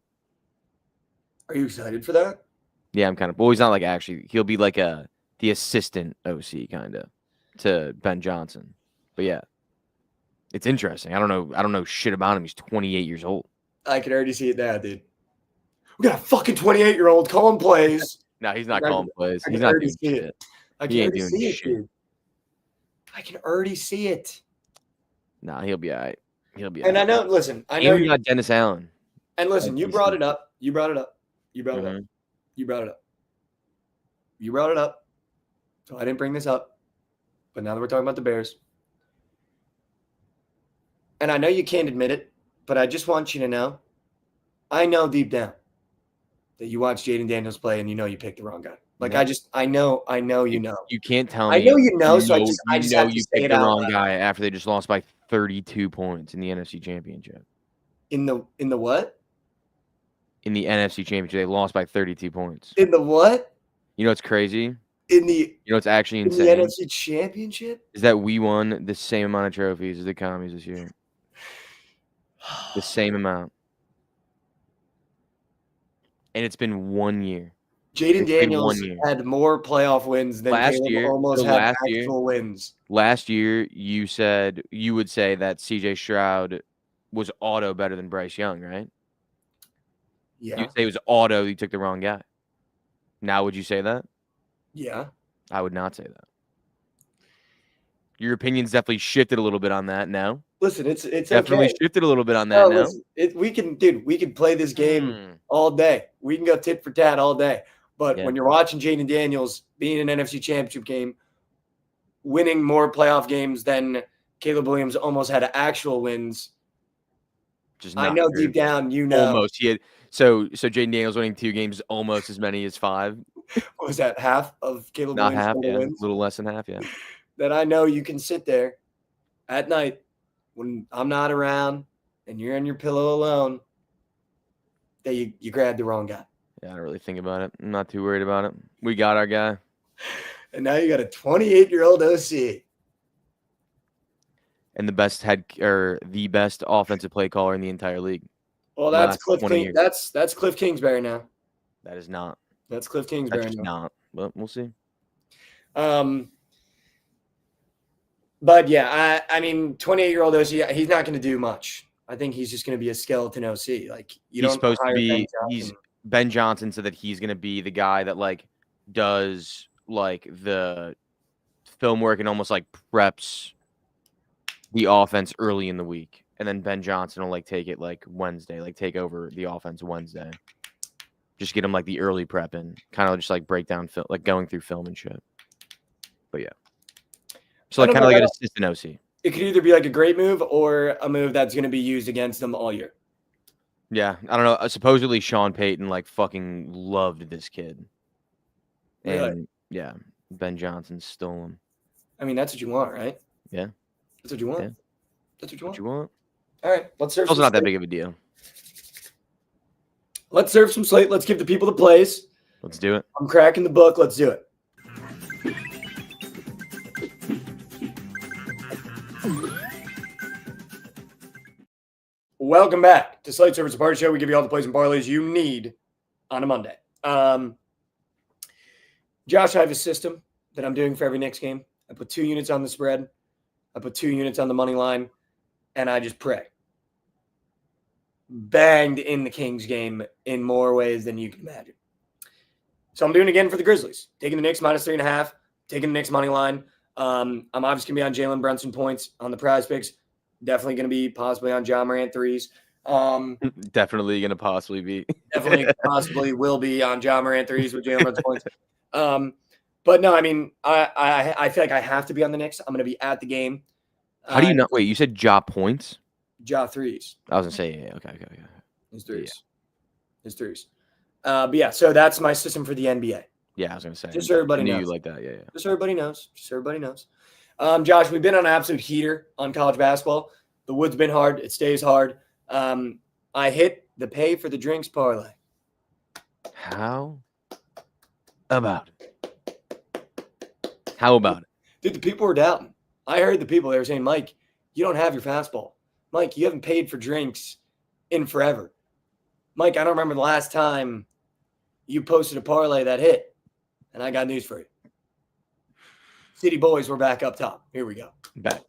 Are you excited for that? Yeah, I'm kind of. Well, he's not like actually. He'll be like the assistant OC kind of to Ben Johnson. But yeah, it's interesting. I don't know shit about him. He's 28 years old. I can already see it now, dude. We got a fucking 28-year-old calling plays. No, he's not calling plays. I He's can not already doing see shit. it. I He can ain't already doing see it, shit. dude. I can already see it. Nah, he'll be all right. He'll be. And all I right. know. Listen, I know And we you. got Dennis Allen. And listen, you That's brought decent. it up. You brought it up. You brought it up. Mhm. You brought it up. You brought it up. So I didn't bring this up. But now that we're talking about the Bears, and I know you can't admit it, but I just want you to know, I know deep down that you watch Jaden Daniels play and you know you picked the wrong guy. Like No. I know you know. You can't tell I me. know you know, so I just have to you say picked it the out wrong loud. guy after they just lost by 32 points in the NFC Championship. In the what? In the NFC Championship, they lost by 32 points. In the what? You know what's crazy? In the You know what's actually in the insane? NFC Championship? Is that we won the same amount of trophies as the Commies this year. The same amount. And it's been 1 year. Jaden It's been 1 Daniels year. had more playoff wins than Last Caleb year- almost so had last year- actual wins. Last year, you would say that CJ Stroud was auto better than Bryce Young, right? Yeah. You'd say it was auto, you took the wrong guy. Now, would you say that? Yeah. I would not say that. Your opinion's definitely shifted a little bit on that now. Listen, it's Definitely okay. shifted a little bit on that No, now. listen, we can play this game all day. We can go tit for tat all day. But Yeah. when you're watching Jaden Daniels being an NFC Championship game, winning more playoff games than Caleb Williams almost had actual wins, Just I not know very deep down you know. Almost. He had so Jaden Daniels winning 2 games, almost as many as 5. What was that, half of Caleb Not Williams' half, total yeah. A wins? little less than half, yeah. That I know you can sit there at night when I'm not around and you're on your pillow alone, that you grabbed the wrong guy. Yeah, I don't really think about it. I'm not too worried about it. We got our guy. And now you got a 28-year-old OC. And the best offensive play caller in the entire league. Well, that's Last Cliff 20 King. years. That's Cliff Kingsbury now. That is not. That's Cliff That's Kingsbury just now. not. But we'll see. But yeah, I mean, 28-year-old OC, he's not going to do much. I think he's just going to be a skeleton OC. Like He's supposed to be. Ben Johnson said that he's going to be the guy that like does like the film work and almost like preps the offense early in the week, and then Ben Johnson will like take it like Wednesday, like take over the offense Wednesday. Just get him like the early prep and kind of just like break down film, like going through film and shit. But yeah, so like kind of like an assistant OC. It could either be like a great move or a move that's going to be used against them all year. Yeah, I don't know. Supposedly Sean Payton like fucking loved this kid. And Really? yeah, Ben Johnson stole him. I mean, that's what you want, right? Yeah. That's what you want. Yeah. That's what you want. What you want? All right, let's serve. It's also some not that slate. big of a deal. Let's serve some slate. Let's give the people the plays. Let's do it. I'm cracking the book. Let's do it. Welcome back to Slate Service Party Show. We give you all the plays and parlays you need on a Monday. Josh, I have a system that I'm doing for every next game. I put 2 units on the spread. I put 2 units on the money line, and I just pray. Banged in the Kings game in more ways than you can imagine. So I'm doing it again for the Grizzlies. Taking the Knicks -3.5. Taking the Knicks money line. I'm obviously going to be on Jalen Brunson points on the prize picks. Definitely going to be possibly on John Morant threes. Definitely going to possibly be. Definitely possibly will be on John Morant threes with Jalen Brunson points. But no, I mean, I feel like I have to be on the Knicks. I'm going to be at the game. How do you not? Wait, you said Ja points? Ja threes. I was going to say, yeah, okay. His threes. Yeah. His threes. But yeah, so that's my system for the NBA. Yeah, I was going to say. Just so everybody knows. You like that, yeah. Just so everybody knows. Josh, we've been on an absolute heater on college basketball. The wood's been hard. It stays hard. I hit the pay for the drinks parlay. How about it? How about it? Dude, the people were doubting. I heard the people, they were saying, Mike, you don't have your fastball. Mike, you haven't paid for drinks in forever. Mike, I don't remember the last time you posted a parlay that hit. And I got news for you. City Boys, we're back up top. Here we go. Back.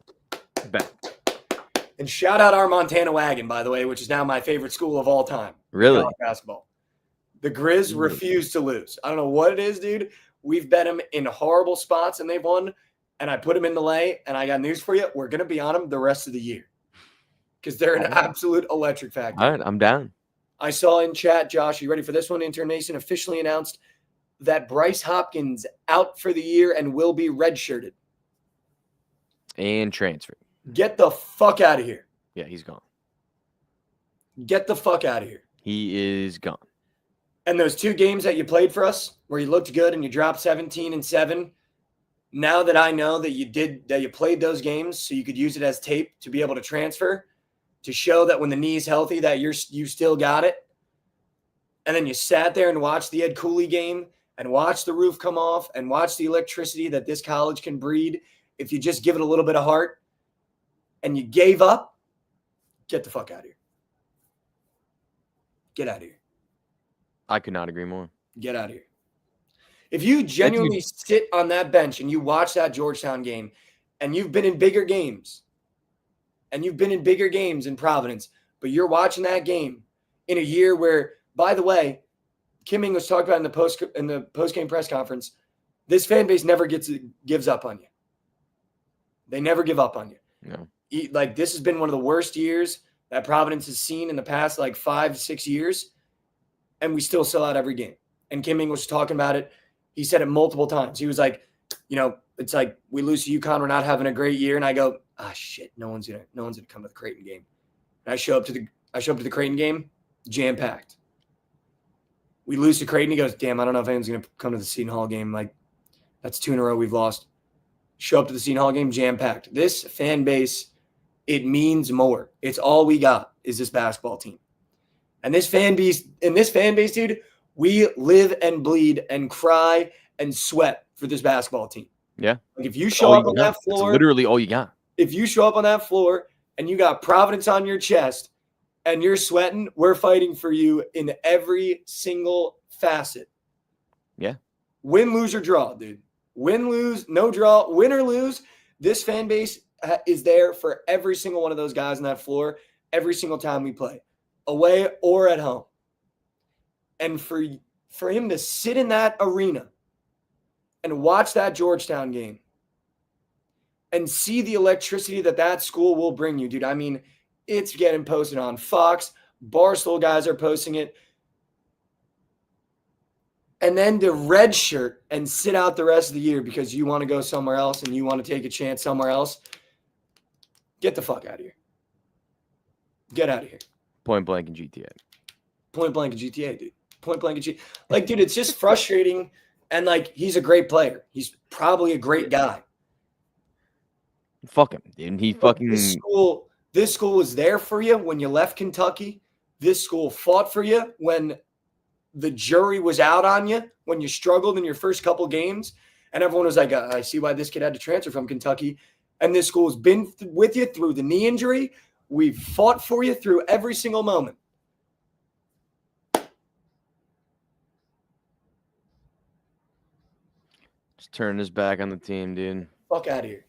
And shout out our Montana Wagon, by the way, which is now my favorite school of all time. Really? College basketball. The Grizz refuse to lose. I don't know what it is, dude. We've bet them in horrible spots, and they've won. And I put them in the lay, and I got news for you. We're going to be on them the rest of the year because they're an absolute electric factor. All right, I'm down. I saw in chat, Josh, you ready for this one? Intern Nation officially announced that Bryce Hopkins out for the year and will be redshirted. And transfer. Get the fuck out of here. Yeah, he's gone. Get the fuck out of here. He is gone. And those 2 games that you played for us where you looked good and you dropped 17 and 7, now that I know that you played those games so you could use it as tape to be able to transfer, to show that when the knee's healthy that you still got it. And then you sat there and watched the Ed Cooley game and watched the roof come off and watched the electricity that this college can breed if you just give it a little bit of heart, and you gave up. Get the fuck out of here. Get out of here. I could not agree more. Get out of here. If you genuinely sit on that bench and you watch that Georgetown game, and you've been in bigger games, in Providence, but you're watching that game in a year where, by the way, Kim Ing was talking about in the post-game press conference, this fan base never gives up on you. They never give up on you. No. Like, this has been one of the worst years that Providence has seen in the past, 5-6 years, and we still sell out every game. And Kim Ing was talking about it. He said it multiple times. He was like, it's like we lose to UConn, we're not having a great year. And I go, shit, no one's gonna come to the Creighton game. And I show up to the Creighton game, jam-packed. We lose to Creighton. He goes, damn, I don't know if anyone's gonna come to the Seton Hall game. Like, that's 2 in a row we've lost. Show up to the Seton Hall game, jam-packed. This fan base, it means more. It's all we got is this basketball team. And this fan base, dude, we live and bleed and cry and sweat for this basketball team. Yeah. Like, if you show up on that floor, it's literally all you got. If you show up on that floor and you got Providence on your chest and you're sweating, we're fighting for you in every single facet. Yeah. Win, lose, or draw, dude. Win, lose, no draw, win or lose. This fan base is there for every single one of those guys on that floor every single time we play, away or at home. And for him to sit in that arena and watch that Georgetown game and see the electricity that school will bring you, dude. I mean, it's getting posted on Fox. Barstool guys are posting it. And then to red shirt and sit out the rest of the year because you want to go somewhere else and you want to take a chance somewhere else. Get the fuck out of here. Get out of here. Point blank in GTA. Point blank in GTA, dude. Point blank in GTA. Like, dude, it's just frustrating. And, like, he's a great player. He's probably a great guy. Fuck him, dude. He fucking. This school was there for you when you left Kentucky. This school fought for you when the jury was out on you, when you struggled in your first couple games. And everyone was like, I see why this kid had to transfer from Kentucky. And this school has been with you through the knee injury. We've fought for you through every single moment. Just turning his back on the team, dude. Fuck out of here.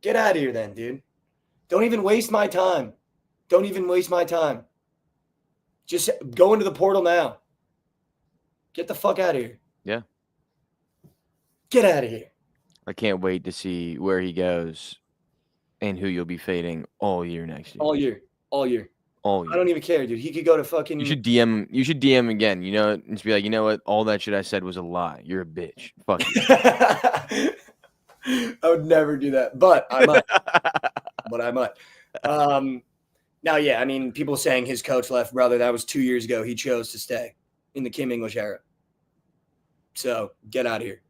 Get out of here then, dude. Don't even waste my time. Don't even waste my time. Just go into the portal now. Get the fuck out of here. Yeah. Get out of here. I can't wait to see where he goes and who you'll be fading all year next year. All year. All year. I don't even care, dude. He could go to fucking. You should DM again, and just be like, you know what? All that shit I said was a lie. You're a bitch. Fuck you. I would never do that, but I might. Now, yeah, I mean, people saying his coach left, brother. That was 2 years ago. He chose to stay in the Kim English era. So get out of here.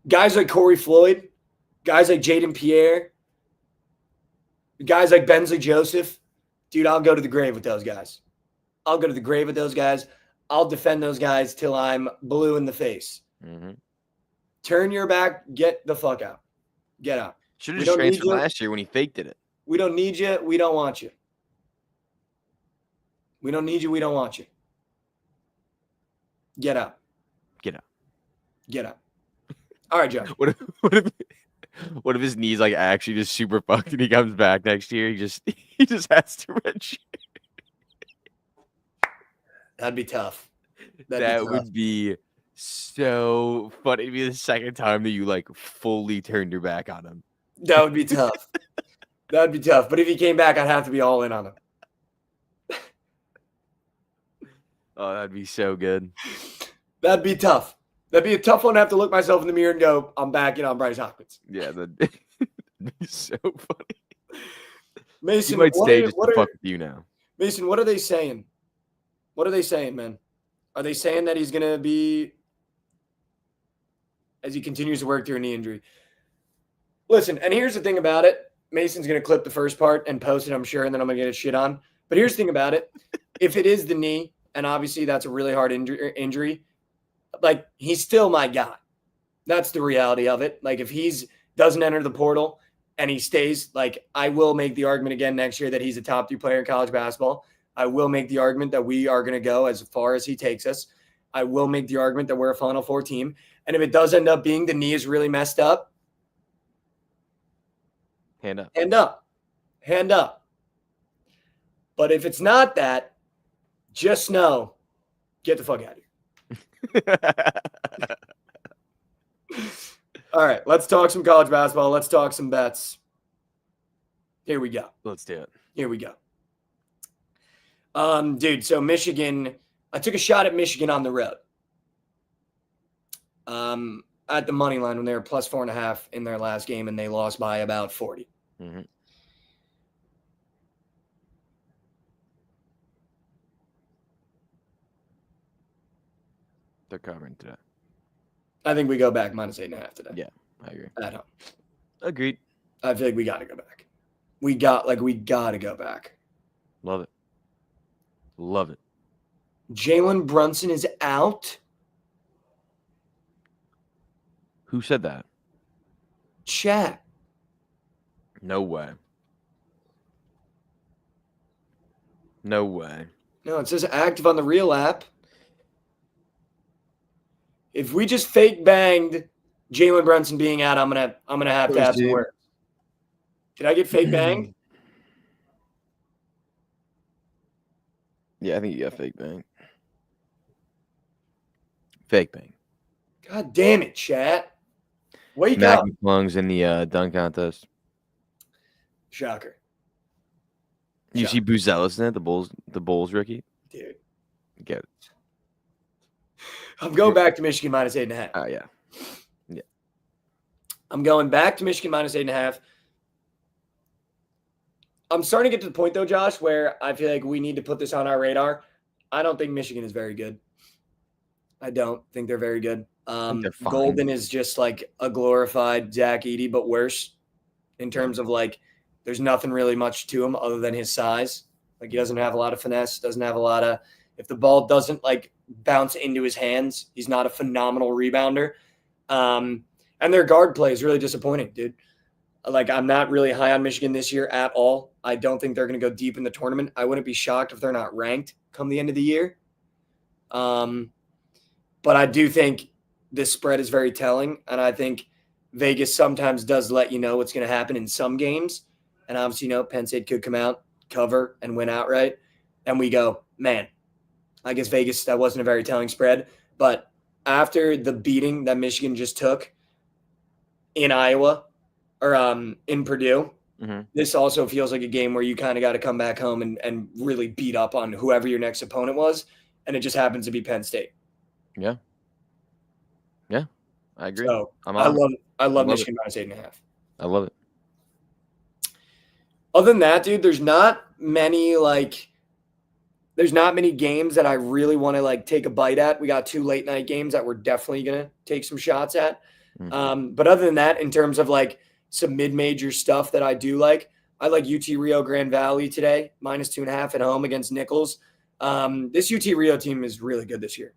Guys like Corey Floyd, guys like Jaden Pierre, guys like Bensley Joseph, dude, I'll go to the grave with those guys. I'll go to the grave with those guys. I'll defend those guys till I'm blue in the face. Mm-hmm. Turn your back. Get the fuck out. Get out. Should have just transferred last year when he faked it. We don't need you. We don't want you. We don't need you. We don't want you. Get out. Get out. Get out. All right, Josh. What if his knees like actually just super fucked and he comes back next year? He just has to redshirt. That'd be tough. That would be so funny. It'd be the second time that you like fully turned your back on him. That would be tough. That'd be tough. But if he came back, I'd have to be all in on him. Oh, that'd be so good. That'd be tough. That'd be a tough one to have to look myself in the mirror and go, I'm back in on Bryce Hopkins. Yeah, that'd be so funny. Mason, he might stay just to fuck with you now. Mason, what are they saying? What are they saying, man? Are they saying that he's going to be, as he continues to work through a knee injury? Listen, and here's the thing about it. Mason's going to clip the first part and post it, I'm sure, and then I'm going to get a shit on. But here's the thing about it. If it is the knee, and obviously that's a really hard injury, like, he's still my guy. That's the reality of it. Like, if he's doesn't enter the portal and he stays, like, I will make the argument again next year that he's a top 3 player in college basketball. I will make the argument that we are going to go as far as he takes us. I will make the argument that we're a Final Four team. And if it does end up being the knee is really messed up, hand up. Hand up. Hand up. But if it's not that, just know, get the fuck out of here. All right, let's talk some college basketball. Let's talk some bets. Here we go. Let's do it. Here we go. Dude, so Michigan, I took a shot at Michigan on the road. At the money line when they were plus 4.5 in their last game and they lost by about 40. Mm-hmm. They're covering today. I think we go back minus 8.5 today. Yeah, I agree. At home. Agreed. I feel like we got to go back. We got to go back. Love it. Love it. Jalen Brunson is out. Who said that? Chat. No way. No way. No, it says active on the real app. If we just fake banged Jalen Brunson being out, I'm gonna have to have some words. Did I get fake banged? Yeah, I think you got fake bang. Fake bang. God damn it, chat. Wake Mac up. McClung's in the dunk contest. Shocker. You see Buzelis in it, the Bulls rookie? Dude. Get it. I'm going back to Michigan minus 8.5. Oh, yeah. Yeah. I'm going back to Michigan minus 8.5. I'm starting to get to the point, though, Josh, where I feel like we need to put this on our radar. I don't think Michigan is very good. I don't think they're very good. Golden is just like a glorified Zach Edey, but worse in terms of like there's nothing really much to him other than his size. Like he doesn't have a lot of finesse, doesn't have a lot of – if the ball doesn't like bounce into his hands, he's not a phenomenal rebounder. And their guard play is really disappointing, dude. Like I'm not really high on Michigan this year at all. I don't think they're going to go deep in the tournament. I wouldn't be shocked if they're not ranked come the end of the year. But I do think this spread is very telling, and I think Vegas sometimes does let you know what's going to happen in some games. And obviously, Penn State could come out, cover, and win outright. And we go, man, I guess Vegas, that wasn't a very telling spread. But after the beating that Michigan just took in Iowa or in Purdue, this also feels like a game where you kind of got to come back home and really beat up on whoever your next opponent was. And it just happens to be Penn State. Yeah. Yeah, I agree. So I love Michigan minus 8.5. I love it. Other than that, dude, there's not many games that I really want to like take a bite at. We got 2 late night games that we're definitely gonna take some shots at. But other than that, in terms of like some mid-major stuff that I do like UT Rio Grande Valley today, -2.5 at home against Nichols. This UT Rio team is really good this year.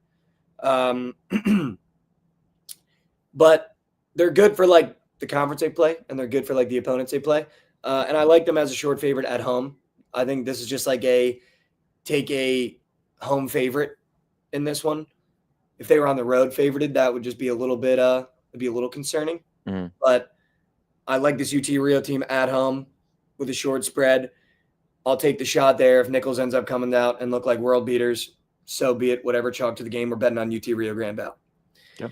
But they're good for like the conference they play, and they're good for like the opponents they play. And I like them as a short favorite at home. I think this is just like take a home favorite in this one. If they were on the road favorited, that would just be a little bit it'd be a little concerning. But I like this UT Rio team at home with a short spread. I'll take the shot there. If Nichols ends up coming out and look like world beaters, so be it. Whatever, chalk to the game. We're betting on UT Rio Grande Valley. Yep.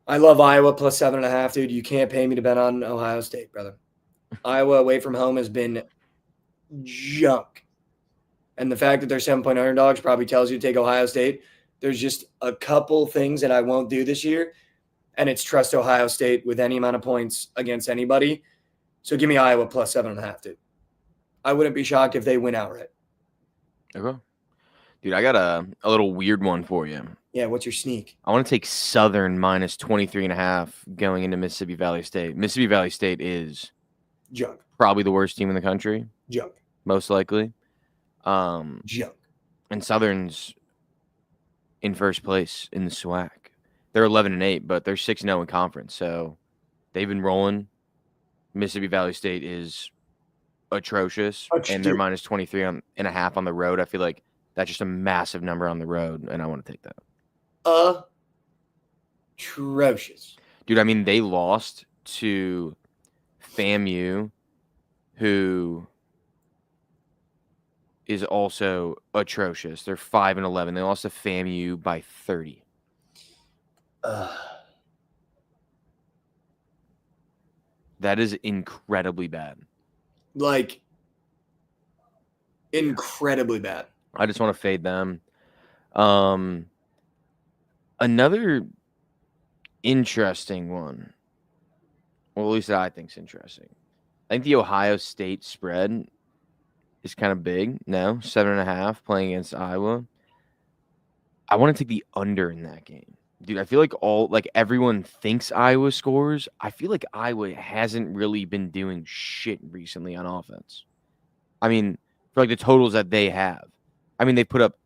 I love Iowa plus 7.5, dude. You can't pay me to bet on Ohio State, brother. Iowa away from home has been junk. And the fact that they're 7-point underdogs probably tells you to take Ohio State. There's just a couple things that I won't do this year, and it's trust Ohio State with any amount of points against anybody. So give me Iowa plus 7.5, dude. I wouldn't be shocked if they win outright. Okay. Dude, I got a little weird one for you. Yeah, what's your sneak? I want to take Southern -23.5 going into Mississippi Valley State. Mississippi Valley State is junk. Probably the worst team in the country. Junk. Most likely. Junk. And Southern's in first place in the SWAC. They're 11-8, but they're 6-0 in conference. So they've been rolling. Mississippi Valley State is atrocious, and they're -23.5 on the road. I feel like that's just a massive number on the road, and I want to take that. Atrocious. Dude, I mean, they lost to FAMU, who is also atrocious. They're 5-11. They lost to FAMU by 30. That is incredibly bad. Like, incredibly bad. I just want to fade them. Another interesting one. Well, at least that I think is interesting. I think the Ohio State spread is kind of big. No, 7.5 playing against Iowa. I want to take the under in that game. Dude, I feel like everyone thinks Iowa scores. I feel like Iowa hasn't really been doing shit recently on offense. I mean, for like the totals that they have. I mean, they put up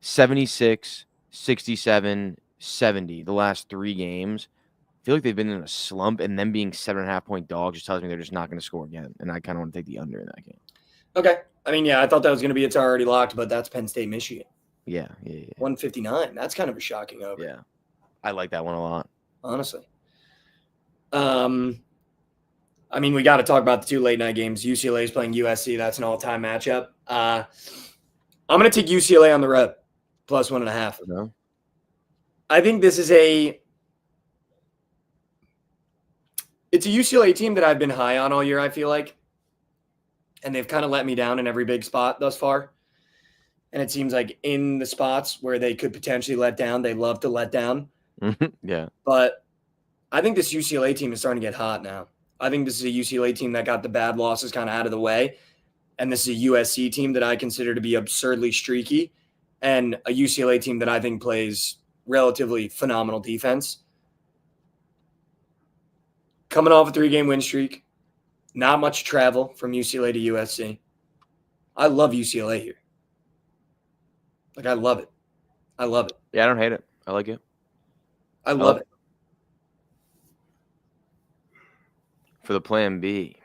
76, 67, 70 the last 3 games. I feel like they've been in a slump, and them being 7.5-point dogs just tells me they're just not going to score again. And I kind of want to take the under in that game. Okay. I mean, yeah, I thought that was going to be it's already locked, but that's Penn State, Michigan. Yeah. 159. That's kind of a shocking over. Yeah. I like that one a lot. Honestly. I mean, we got to talk about the 2 late night games. UCLA is playing USC. That's an all-time matchup. I'm going to take UCLA on the road, plus 1.5. Okay. I think this is it's a UCLA team that I've been high on all year, I feel like. And they've kind of let me down in every big spot thus far. And it seems like in the spots where they could potentially let down, they love to let down. Yeah. But I think this UCLA team is starting to get hot now. I think this is a UCLA team that got the bad losses kind of out of the way. And this is a USC team that I consider to be absurdly streaky, and a UCLA team that I think plays relatively phenomenal defense. Coming off a 3-game win streak, not much travel from UCLA to USC. I love UCLA here. Like, I love it. I love it. Yeah, I don't hate it. I like it. I love it. For the plan B.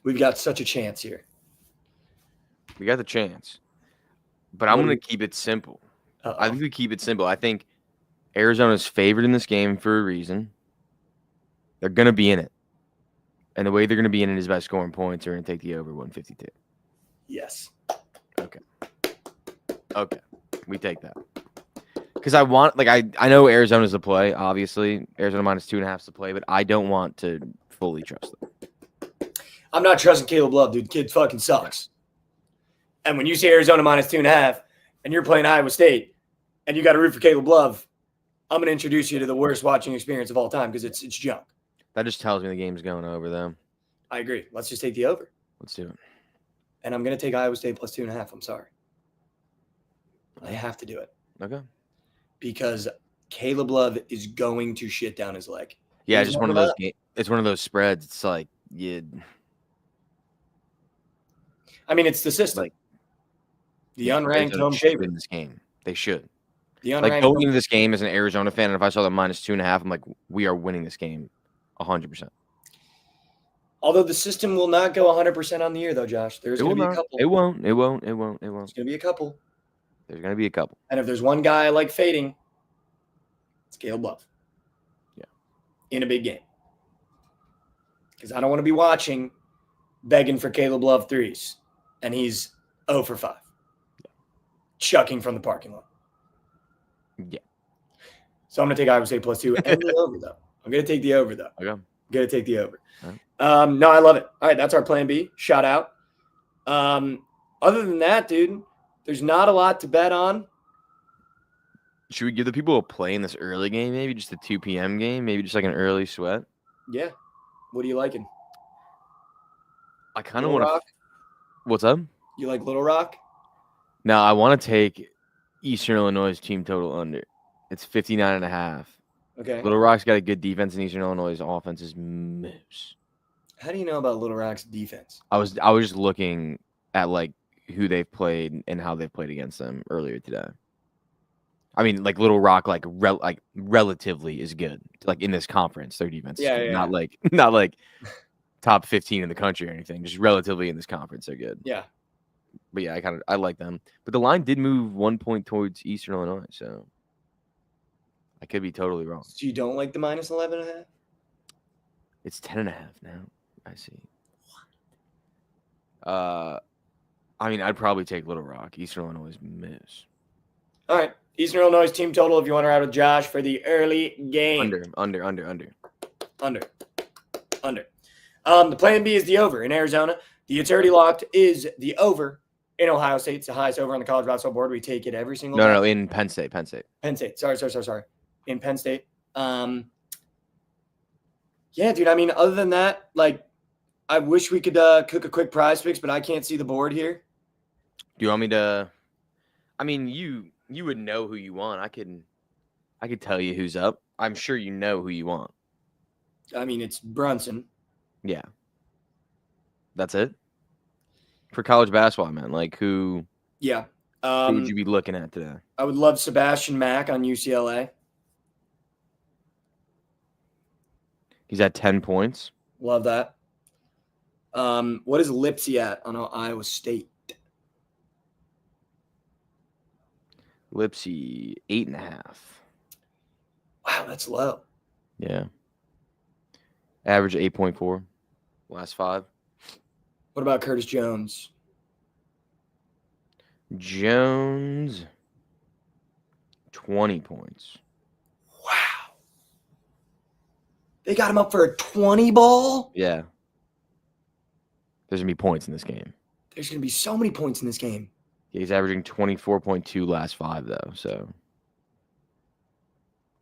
We've got such a chance here. We got the chance. But I'm going to keep it simple. Uh-oh. I think we keep it simple. I think Arizona's favored in this game for a reason. They're going to be in it. And the way they're going to be in it is by scoring points. They're going to take the over 152. Yes. Okay. We take that. Because I want, I know Arizona's the play, obviously. Arizona -2.5 is the play, but I don't want to fully trust them. I'm not trusting Caleb Love, dude. Kid fucking sucks. And when you say Arizona -2.5 and you're playing Iowa State and you got to root for Caleb Love, I'm going to introduce you to the worst watching experience of all time because it's junk. That just tells me the game's going over, though. I agree. Let's just take the over. Let's do it. And I'm going to take Iowa State plus 2.5. I'm sorry. I have to do it. Okay. Because Caleb Love is going to shit down his leg. Yeah, He's just one of warming those. up. It's one of those spreads. It's like I mean, it's the system. like The unranked Arizona home should favorite. win this game. They should. The Like unranked going home into this game as an Arizona fan, and if I saw the -2.5, I'm like, we are winning this game, 100%. Although the system will not go 100% on the year, though, Josh. There's It going will to be a not. couple. It won't. It won't. It won't. It There's won't. going to be a couple. There's gonna be a couple. And if there's one guy I like fading, it's Caleb Love. Yeah. In a big game. Because I don't want to be watching begging for Caleb Love threes. And he's 0 for 5. Yeah. Chucking from the parking lot. Yeah. So I'm going to take Iowa State +2 and the over, though. I'm going to take the over, though. Okay. I'm going to take the over. Right. No, I love it. All right, that's our plan B. Shout out. Other than that, dude, there's not a lot to bet on. Should we give the people a play in this early game? Maybe just a 2 p.m. game. Maybe just like an early sweat. Yeah. What are you liking? I kind of Little want to. Rock? What's up? You like Little Rock? No, I want to take Eastern Illinois' team total under. It's 59.5. Okay. Little Rock's got a good defense, and Eastern Illinois' offense is moose. How do you know about Little Rock's defense? I was just looking at like who they've played and how they've played against them earlier today. I mean, like Little Rock, relatively is good. Like in this conference, their defense, is good. Not like top 15 in the country or anything. Just relatively in this conference, they're good. Yeah. But yeah, I like them. But the line did move 1 point towards Eastern Illinois, so I could be totally wrong. So you don't like the -11.5? It's 10.5 now. I see. I mean, I'd probably take Little Rock. Eastern Illinois is miss. All right. Eastern Illinois team total, if you want to ride with Josh for the early game. Under. The plan B is the over in Arizona. The it's already locked is the over in Ohio State. It's the highest over on the college basketball board. We take it every single time. No, in Penn State. Penn State. Sorry. In Penn State. Yeah, dude. I mean, other than that, like, I wish we could cook a quick prize fix, but I can't see the board here. Do you want me to? I mean, you would know who you want. I could tell you who's up. I'm sure you know who you want. I mean, it's Brunson. Yeah. That's it? For college basketball, man. Like, who Yeah. who would you be looking at today? I would love Sebastian Mack on UCLA. He's at 10 points. Love that. What is Lipsy at on Iowa State? Lipsy, 8.5. Wow, that's low. Yeah. Average 8.4. Last 5. What about Curtis Jones? Jones, 20 points. Wow. They got him up for a 20 ball? Yeah. There's going to be points in this game. There's going to be so many points in this game. Yeah, he's averaging 24.2 last 5, though. So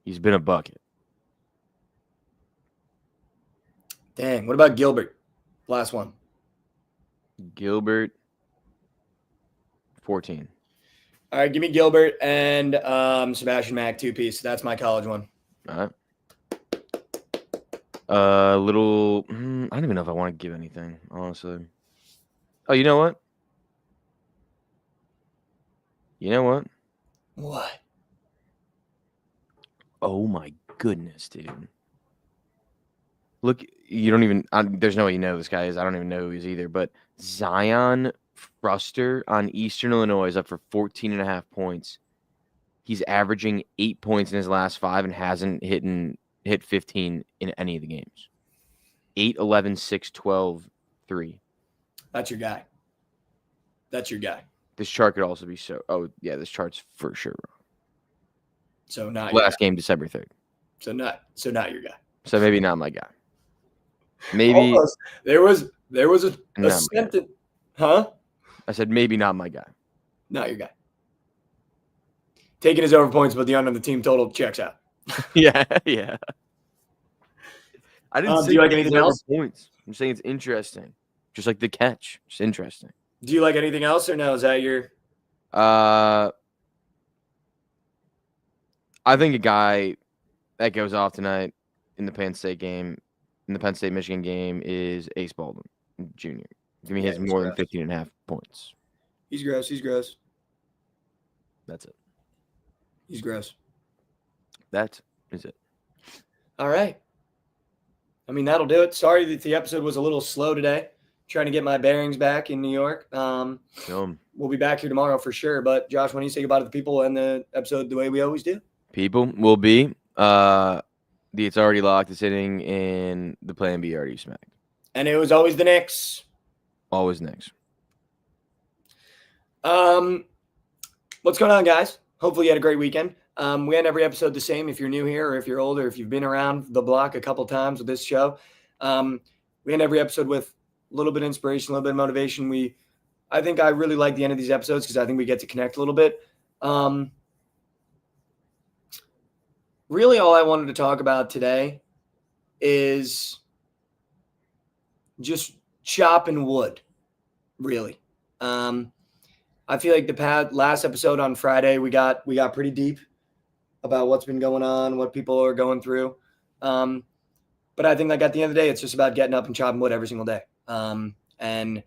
he's been a bucket. Dang. What about Gilbert? Last one. Gilbert, 14. All right, give me Gilbert and Sebastian Mack 2-piece. That's my college one. All right. I don't even know if I want to give anything, honestly. Oh, you know what? What? Oh, my goodness, dude. Look, you don't even there's no way you know who this guy is. I don't even know who he is either. But Zion Fruster on Eastern Illinois is up for 14.5 points. He's averaging 8 points in his last 5 and hasn't hit 15 in any of the games. 8, 11, 6, 12, 3. That's your guy. This chart could also be so. Oh, yeah, this chart's for sure wrong. So not Last game, December 3rd. So not your guy. So maybe not my guy. Maybe almost. There was a Not my sentence. Huh? I said maybe not my guy. Not your guy. Taking his over points, but the under the team total checks out. Yeah. I didn't say do you like anything else? points. I'm saying it's interesting. Just like the catch. Just interesting. Do you like anything else or no? Is that your I think a guy that goes off tonight in the Penn State game, in the Penn State-Michigan game, is Ace Baldwin Jr. Give me his more than 15.5 points. He's gross. He's gross. That's it. He's gross. That is it. All right. I mean, that'll do it. Sorry that the episode was a little slow today. Trying to get my bearings back in New York. We'll be back here tomorrow for sure. But Josh, why don't you say goodbye to the people and the episode the way we always do? People will be It's Already Locked is sitting in the Plan B already smacked. And it was always the Knicks. Always Knicks. What's going on, guys? Hopefully you had a great weekend. We end every episode the same. If you're new here or if you're older, if you've been around the block a couple times with this show, we end every episode with a little bit of inspiration, a little bit of motivation. I think I really like the end of these episodes because I think we get to connect a little bit. Really all I wanted to talk about today is just chopping wood, really. I feel like the last episode on Friday, we got pretty deep about what's been going on, what people are going through. But I think like at the end of the day, it's just about getting up and chopping wood every single day. And,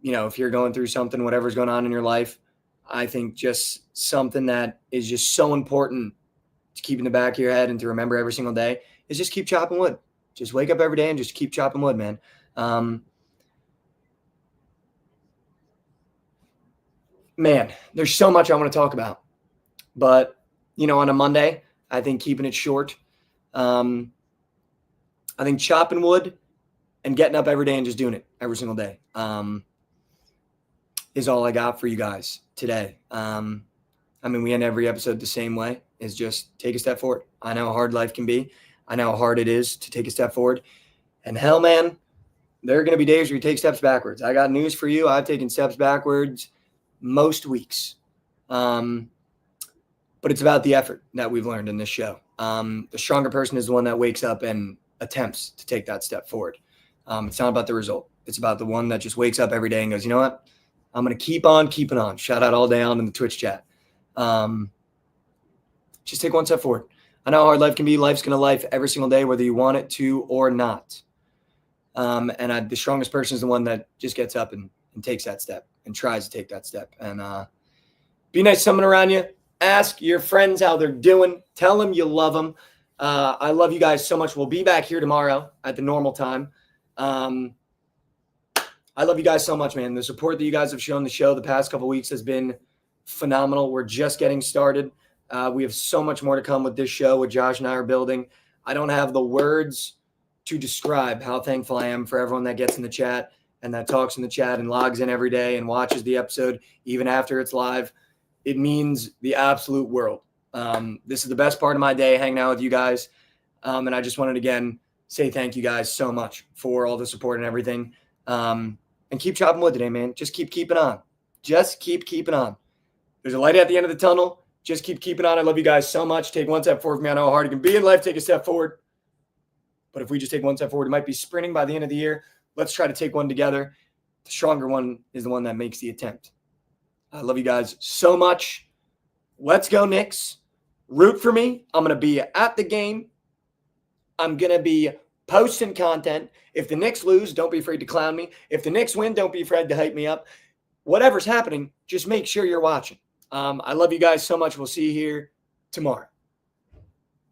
you know, if you're going through something, whatever's going on in your life, I think just something that is just so important to keep in the back of your head and to remember every single day is just keep chopping wood. Just wake up every day and just keep chopping wood, man. Man, there's so much I want to talk about. But, you know, on a Monday, I think keeping it short. I think chopping wood and getting up every day and just doing it every single day is all I got for you guys today. I mean, we end every episode the same way, is just take a step forward. I know how hard life can be. I know how hard it is to take a step forward. And hell, man, there are going to be days where you take steps backwards. I got news for you. I've taken steps backwards most weeks. But it's about the effort that we've learned in this show. The stronger person is the one that wakes up and attempts to take that step forward. It's not about the result. It's about the one that just wakes up every day and goes, you know what? I'm going to keep on keeping on. Shout out all day on in the Twitch chat. Just take one step forward. I know how hard life can be. Life's going to life every single day, whether you want it to or not. The strongest person is the one that just gets up and takes that step and tries to take that step. And be nice to someone around you. Ask your friends how they're doing. Tell them you love them. I love you guys so much. We'll be back here tomorrow at the normal time. I love you guys so much, man. The support that you guys have shown the show the past couple weeks has been phenomenal. We're just getting started. We have so much more to come with this show, what Josh and I are building. I don't have the words to describe how thankful I am for everyone that gets in the chat and that talks in the chat and logs in every day and watches the episode even after it's live. It means the absolute world. This is the best part of my day, hanging out with you guys. And I just wanted to, again, say thank you guys so much for all the support and everything. And keep chopping wood today, man. Just keep keeping on. Just keep keeping on. There's a light at the end of the tunnel. Just keep keeping on. I love you guys so much. Take one step forward for me. I know how hard it can be in life. Take a step forward. But if we just take one step forward, it might be sprinting by the end of the year. Let's try to take one together. The stronger one is the one that makes the attempt. I love you guys so much. Let's go, Knicks. Root for me. I'm going to be at the game. I'm going to be posting content. If the Knicks lose, don't be afraid to clown me. If the Knicks win, don't be afraid to hype me up. Whatever's happening, just make sure you're watching. I love you guys so much. We'll see you here tomorrow.